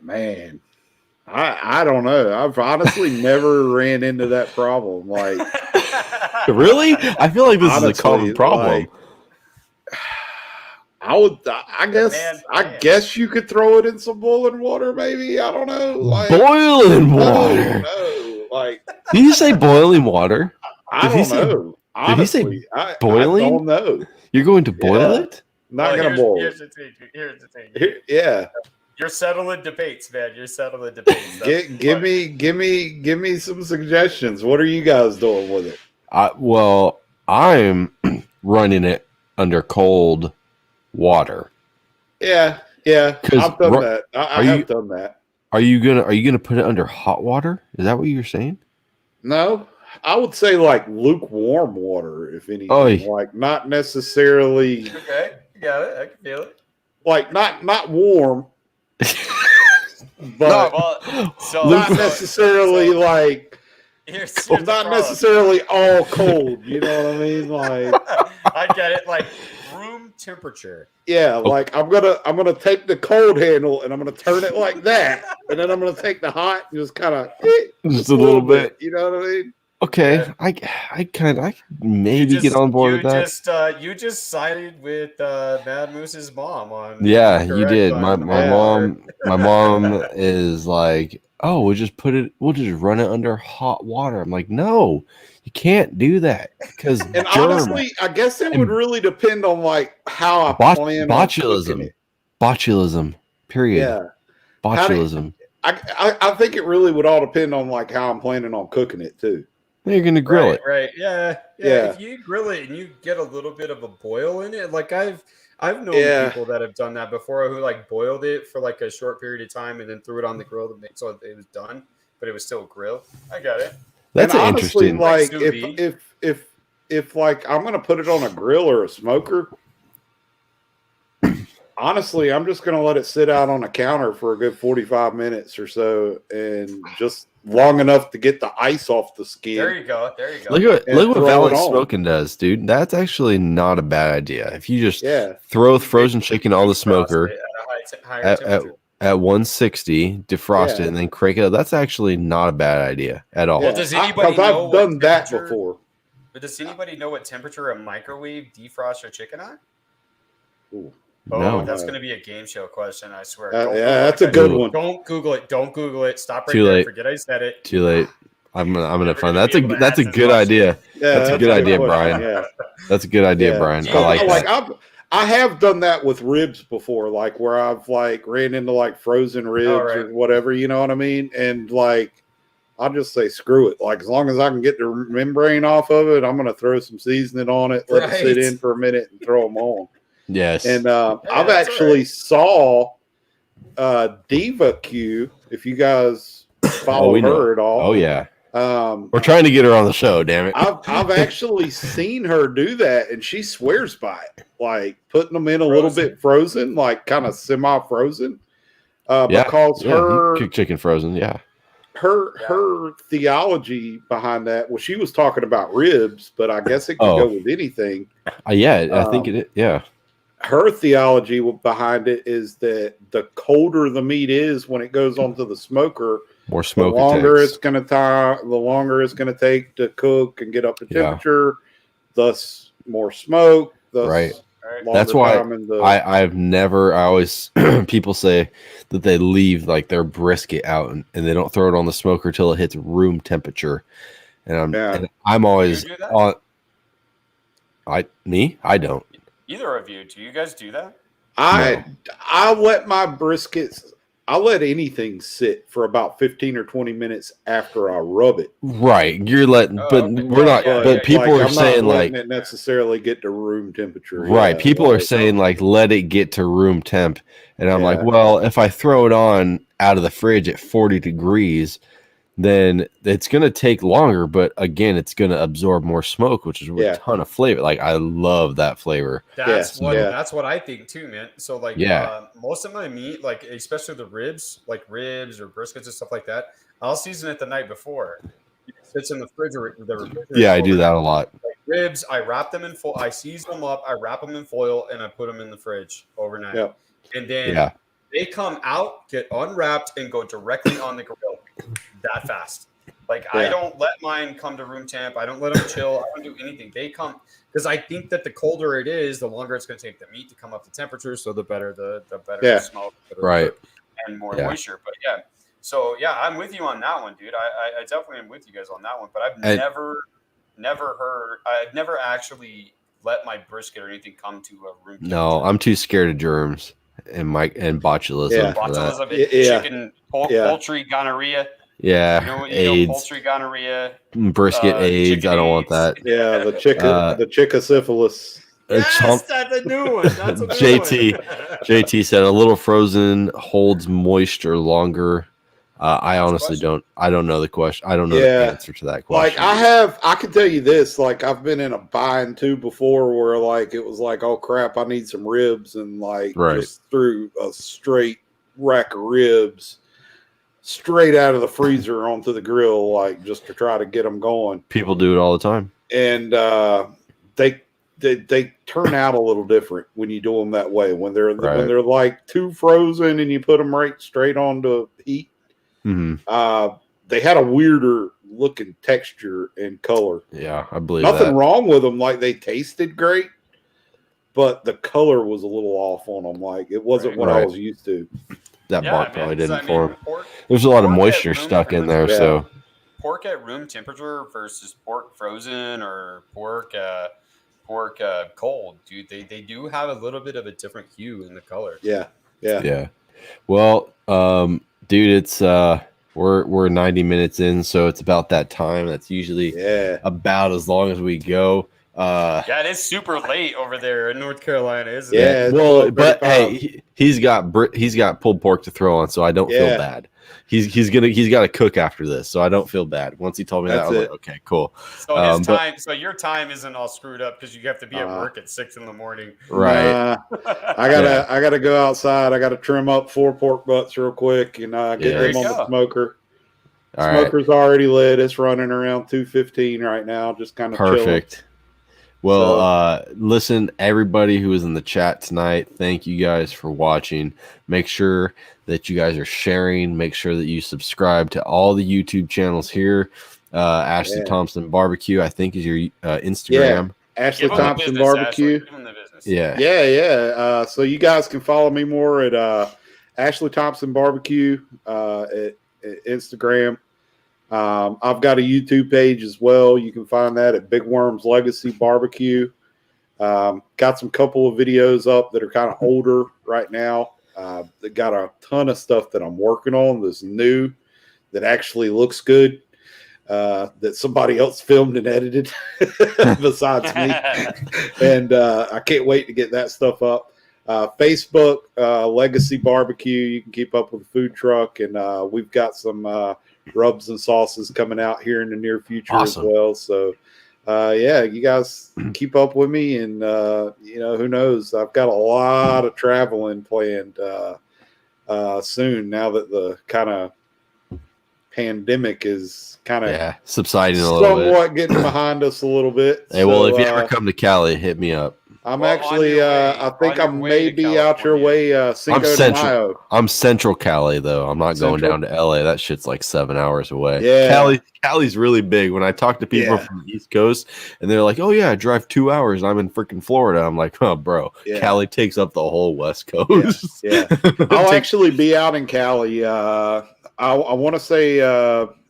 Man, I don't know. I've honestly never ran into that problem. Like, really? I feel like this is a common problem. Like, I guess you could throw it in some boiling water, maybe. I don't know. Like, boiling water. No, like, did you say boiling water? I don't know. Honestly, did he say boiling? I don't know. You're going to boil it? Not gonna boil. Here's the thing. Yeah. You're settling debates, man. You're settling debates. Give me some suggestions. What are you guys doing with it? Well, I'm running it under cold water. Yeah. I've done that. I have done that. Are you gonna put it under hot water? Is that what you're saying? No, I would say like lukewarm water, if anything. Like not necessarily. Okay, you got it. I can feel it. Like not warm, but not necessarily like. Here's not necessarily all cold. You know what I mean? Like I get it. Like room temperature. Yeah, like I'm gonna take the cold handle and I'm gonna turn it like that, and then I'm gonna take the hot and just kind of just a little bit. You know what I mean? Okay, yeah. I maybe get on board with that. You just sided with Mad Moose's mom on. Yeah, you did. My mom is like, oh, we'll just run it under hot water. I'm like, no, you can't do that because honestly, I guess it would really depend on like how I plan botulism. Botulism. Period. Yeah. Botulism. I think it really would all depend on like how I'm planning on cooking it too. You're gonna grill it, right? Yeah. If you grill it and you get a little bit of a boil in it, like I've known people that have done that before, who like boiled it for like a short period of time and then threw it on the grill to make so it was done, but it was still grilled. I got it. That's honestly, interesting. Like if like I'm gonna put it on a grill or a smoker. Honestly, I'm just going to let it sit out on a counter for a good 45 minutes or so, and just long enough to get the ice off the skin. There you go. Look what Valiant Smoking does, dude. That's actually not a bad idea. If you just throw frozen chicken on the smoker at 160, defrost it, and then crank it up, that's actually not a bad idea at all. Well, does anybody know I've done that before. But does anybody know what temperature a microwave defrosts your chicken at? Ooh. No. That's going to be a game show question, I swear. That's a good one. Don't Google it. Stop right Too there. late. Forget I said it. Too late. I'm gonna find that's a good idea. Yeah, that's a good idea, Brian. Yeah. That's a good idea, Brian. I like that. I have done that with ribs before, like where I've like ran into like frozen ribs or whatever, you know what I mean? And like I'll just say screw it. Like as long as I can get the membrane off of it, I'm gonna throw some seasoning on it, let it sit in for a minute, and throw them on. Yes. And I've actually saw Diva Q, if you guys follow her at all. Oh yeah. We're trying to get her on the show, damn it. I've actually seen her do that, and she swears by it. Like putting them in a little bit frozen, like kind of semi-frozen. Because her cooked chicken frozen, her theology behind that. Well, she was talking about ribs, but I guess it could go with anything. I think it. Yeah. Her theology behind it is that the colder the meat is when it goes onto the smoker, more smoke. The longer it's going to take to cook and get up to temperature. Thus, more smoke. Thus, That's why I've never. I always people say that they leave like their brisket out and they don't throw it on the smoker till it hits room temperature. And I'm always on. I don't. Either of you, do you guys do that? I let my briskets. I let anything sit for about 15 or 20 minutes after I rub it. Right, you're letting, but okay. we're not. But people are I'm saying not like letting it necessarily get to room temperature. right. People are saying like let it get to room temp, and I'm like, well, if I throw it on out of the fridge at 40 degrees, then it's going to take longer. But again, it's going to absorb more smoke, which is a ton of flavor. Like I love that flavor. That's what I think too, man. So like, most of my meat, like especially the ribs, like ribs or briskets and stuff like that, I'll season it the night before. It sits in the refrigerator. Yeah, I do that a lot. Like ribs, I wrap them in foil. I season them up. I wrap them in foil and I put them in the fridge overnight. Yep. And then they come out, get unwrapped, and go directly on the grill. That fast. Like I don't let mine come to room temp. I don't let them chill. I don't do anything. They come because I think that the colder it is, the longer it's going to take the meat to come up to temperature. So the better the better the smoke, right, and more moisture. But so I'm with you on that one, dude. I definitely am with you guys on that one. But I've never actually let my brisket or anything come to a room. No, I'm too scared of germs and botulism. Chicken, poultry, gonorrhea. Yeah, AIDS, poultry gonorrhea, brisket AIDS. I don't want that. Yeah, the chicken-syphilis. Yes, that's a new one. That's a new JT said a little frozen holds moisture longer. I honestly don't. I don't know the question. I don't know the answer to that question. Like I can tell you this. Like I've been in a bind too before, where like it was like, oh crap, I need some ribs, and like just threw a straight rack of ribs straight out of the freezer onto the grill, like just to try to get them going. People do it all the time, and they turn out a little different when you do them that way. When they're like too frozen and you put them right straight onto heat. Mm-hmm. They had a weirder looking texture and color. Yeah, I believe nothing wrong with them. Like they tasted great, but the color was a little off on them. Like it wasn't what I was used to. That bark probably didn't form. There's a lot of moisture stuck in there. So pork at room temperature versus pork frozen or pork cold, dude. They do have a little bit of a different hue in the color. Yeah. Well, dude, it's we're 90 minutes in, so it's about that time. That's usually about as long as we go. It is super late over there in North Carolina, isn't it? Well, but hey, he's got pulled pork to throw on, so I don't feel bad. He's got to cook after this, so I don't feel bad. Once he told me that, I was like, okay, cool. So so your time isn't all screwed up because you have to be at work at 6 a.m. Right. I gotta go outside. I gotta trim up 4 pork butts real quick and get them on the smoker. Smoker's already lit. It's running around 215 right now. Just kind of perfect. Chilling. Well, listen, everybody who is in the chat tonight, thank you guys for watching. Make sure that you guys are sharing. Make sure that you subscribe to all the YouTube channels here. Ashley Thompson BBQ, I think, is your Instagram. Yeah, Ashley Thompson BBQ. So you guys can follow me more at Ashley Thompson BBQ at Instagram. I've got a YouTube page as well. You can find that at Big Worm's Legacy Barbecue. Got some couple of videos up that are kind of older right now. They got a ton of stuff that I'm working on that's new, that actually looks good, that somebody else filmed and edited besides me. And I can't wait to get that stuff up. Facebook, Legacy Barbecue. You can keep up with the food truck. And we've got some rubs and sauces coming out here in the near future as well. So, you guys keep up with me, and who knows? I've got a lot of traveling planned soon. Now that the kind of pandemic is kind of subsiding a little bit, somewhat getting behind us a little bit. Hey, well, if you ever come to Cali, hit me up. I'm actually, I think I may be out your way. Cinco de Mayo. I'm Central Cali, though. I'm not going down to LA. That shit's like 7 hours away. Yeah. Cali's really big. When I talk to people from the East Coast, and they're like, oh, yeah, I drive 2 hours. I'm in freaking Florida. I'm like, oh, bro, Cali takes up the whole West Coast. Yeah. I'll actually be out in Cali. I want to say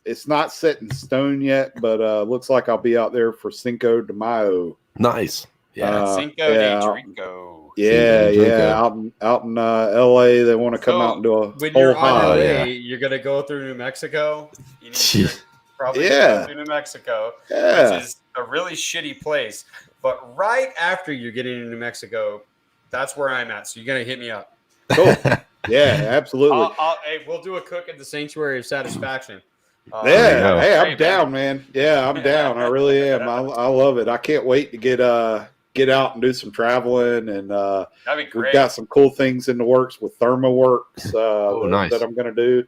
it's not set in stone yet, but looks like I'll be out there for Cinco de Mayo. Nice. Cinco de Drinko. Yeah, out in LA, they want to come out and do a when whole you're on your high. way, you're gonna go through New Mexico. You need to probably go through New Mexico, which is a really shitty place. But right after you're getting into New Mexico, that's where I'm at. So you're gonna hit me up. Cool. Yeah, absolutely. Hey, we'll do a cook at the Sanctuary of Satisfaction. Hey, I'm down, man. Yeah, I'm down. I really am. I love it. I can't wait to get out and do some traveling, and that'd be great. We've got some cool things in the works with ThermoWorks nice. that I'm going to do.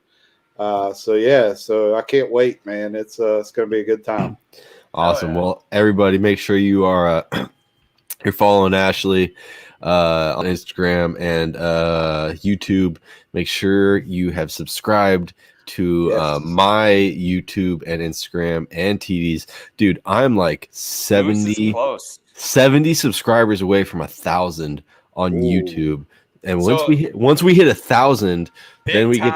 So I can't wait, man. It's going to be a good time. Awesome. Well, everybody, make sure you are you're following Ashley on Instagram and YouTube. Make sure you have subscribed to my YouTube and Instagram and TD's. Dude, I'm like 70 subscribers away from 1,000 on YouTube. And once we hit 1,000, then we get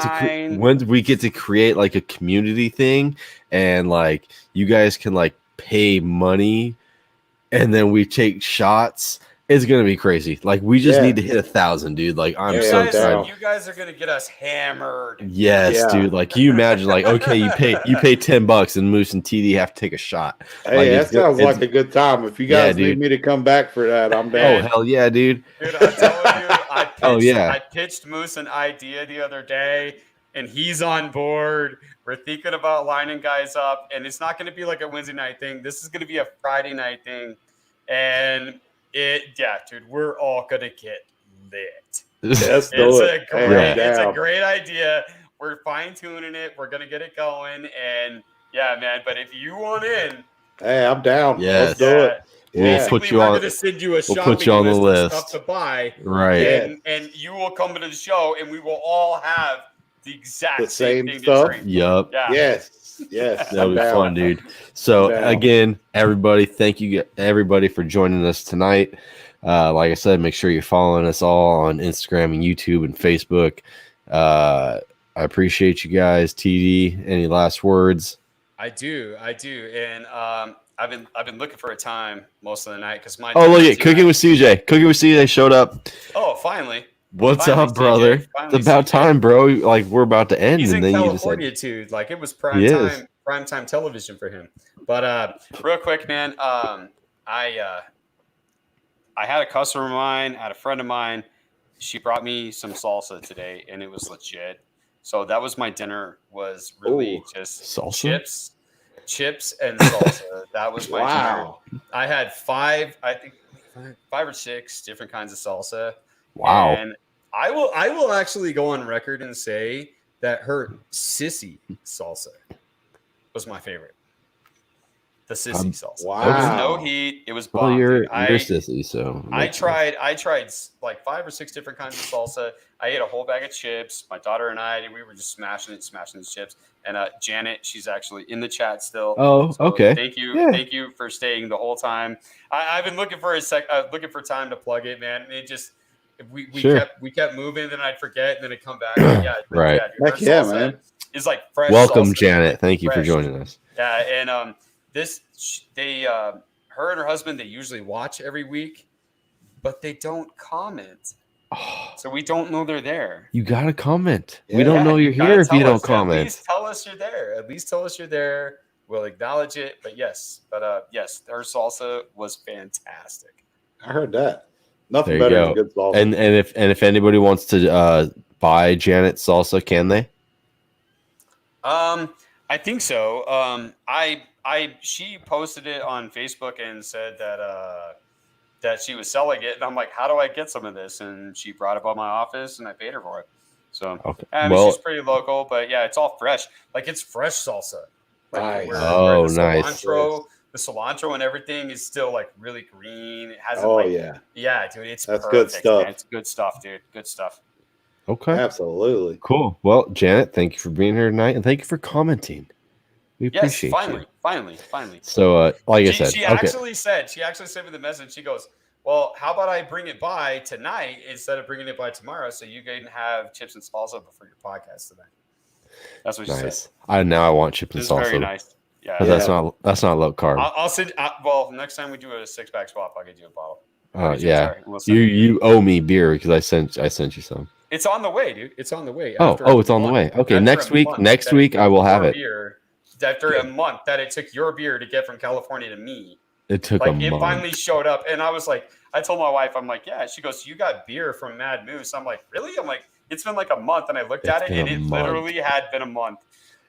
to create like a community thing, and like you guys can like pay money, and then we take shots. It's gonna be crazy. Like we just need to hit 1,000, dude. Like I'm so excited. You guys are gonna get us hammered. Yes, dude. Like can you imagine? Like okay, you pay $10, and Moose and TD have to take a shot. Hey, like, that sounds like a good time. If you guys need me to come back for that, I'm down. Oh hell yeah, dude. Dude, I'm telling you, I pitched Moose an idea the other day, and he's on board. We're thinking about lining guys up, and it's not gonna be like a Wednesday night thing. This is gonna be a Friday night thing, and dude, we're all gonna get lit. It's a great idea. We're fine tuning it. We're gonna get it going, and man. But if you want in, hey, I'm down. Yes. Let's do it. We'll put you on. We're gonna send you a shopping put you on the list. Of stuff to buy, right? And you will come to the show, and we will all have the exact same thing stuff. to drink. Yup. Yeah. Yes. That'll be fun, dude. So again, everybody, thank you everybody for joining us tonight. Like I said, make sure you're following us all on Instagram and YouTube and Facebook. I appreciate you guys. TD, any last words? I do, and I've been looking for a time most of the night because my look at Cooking with CJ. Cooking with CJ showed up. Oh, finally. What's up, brother? It's about time, bro. Like we're about to end, He's and in then California you decide. too. Like it was prime time television for him. But real quick, man, I had a customer of mine, had a friend of mine. She brought me some salsa today, and it was legit. So that was my dinner. Was really just salsa, chips and salsa. That was my dinner. I had five or six different kinds of salsa. Wow. And I will actually go on record and say that her sissy salsa was my favorite. The sissy salsa. Wow. There was no heat. It was bomb. Well, you're sissy, so I tried like 5 or 6 different kinds of salsa. I ate a whole bag of chips. My daughter and I, we were just smashing the chips. And Janet, she's actually in the chat still. Oh, so okay. Thank you for staying the whole time. I've been looking for looking for time to plug it, man. It just we kept moving, then I'd forget, and then it'd come back. Right. Man. It's like fresh. Welcome, salsa. Janet. Thank you for joining us. Yeah, and her and her husband, they usually watch every week, but they don't comment. So we don't know they're there. You gotta comment. We don't know you're here if you don't comment. At least tell us you're there. We'll acknowledge it. But yes, her salsa was fantastic. I heard that. Nothing better than good salsa. And if anybody wants to buy Janet's salsa, can they? I think so. She posted it on Facebook and said that she was selling it, and I'm like, how do I get some of this? And she brought it by my office, and I paid her for it. So she's pretty local, but yeah, it's all fresh. Like it's fresh salsa. Like, nice. Nice. The cilantro and everything is still like really green. It hasn't. Yeah, dude, that's perfect, good stuff. Man. It's good stuff, dude. Good stuff. Okay, absolutely cool. Well, Janet, thank you for being here tonight, and thank you for commenting. We appreciate you. Finally. So, like I said, she actually sent me the message. She goes, "Well, how about I bring it by tonight instead of bringing it by tomorrow, so you can have chips and salsa before your podcast tonight." That's what she said. I want chips and salsa. Very nice. Yeah, that's not low carb. I'll send. Well, next time we do a 6-pack swap, I'll get you a bottle. Yeah. Sorry. We'll send it. You owe me beer because I sent you some. It's on the way, dude. It's on the way. It's on the way. Okay, next week I will have it. After a month that it took your beer to get from California to me. It took a month. It finally showed up, and I was like, I told my wife, I'm like, yeah. She goes, you got beer from Mad Moose. I'm like, really? I'm like, it's been like a month, and I looked at it, and it literally had been a month.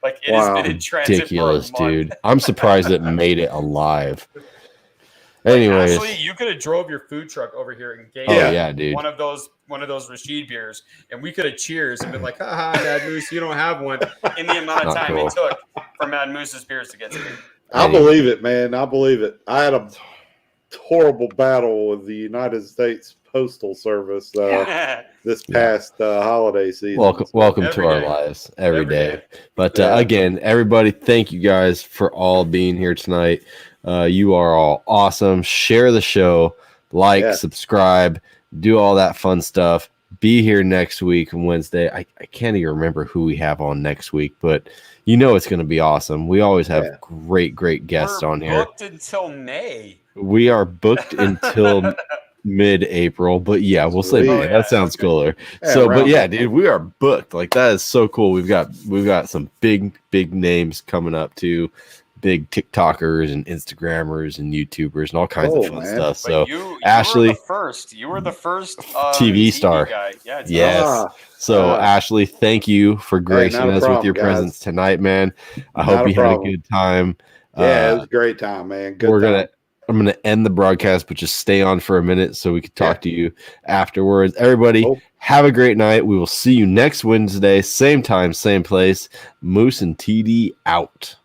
Like it has been in transit ridiculous, for a month. dude. I'm surprised it made it alive. Anyways, Ashley, you could have drove your food truck over here and gave dude. one of those Rashid beers, and we could have cheers and been like, haha, Mad Moose, you don't have one. In the amount of time it took for Mad Moose's beers to get to me. I believe it, man. I believe it. I had a horrible battle with the United States Postal Service this past holiday season. Welcome to our lives every day. But again, everybody, thank you guys for all being here tonight. You are all awesome. Share the show, subscribe, do all that fun stuff. Be here next week, Wednesday. I can't even remember who we have on next week, but you know it's going to be awesome. We always have great guests on here. We're booked until May. We are booked until mid-April, but we'll say May. That sounds cooler. Dude, we are booked. Like that is so cool. We've got some big names coming up too. Big TikTokers and Instagrammers and YouTubers and all kinds of fun stuff. So Ashley, you were the first TV star guy. So Ashley, thank you for gracing us with your presence tonight, man. I hope you had a good time. It was a great time, man. I'm gonna end the broadcast, but just stay on for a minute so we can talk to you afterwards. Everybody, have a great night. We will see you next Wednesday, same time, same place. Moose and TD out.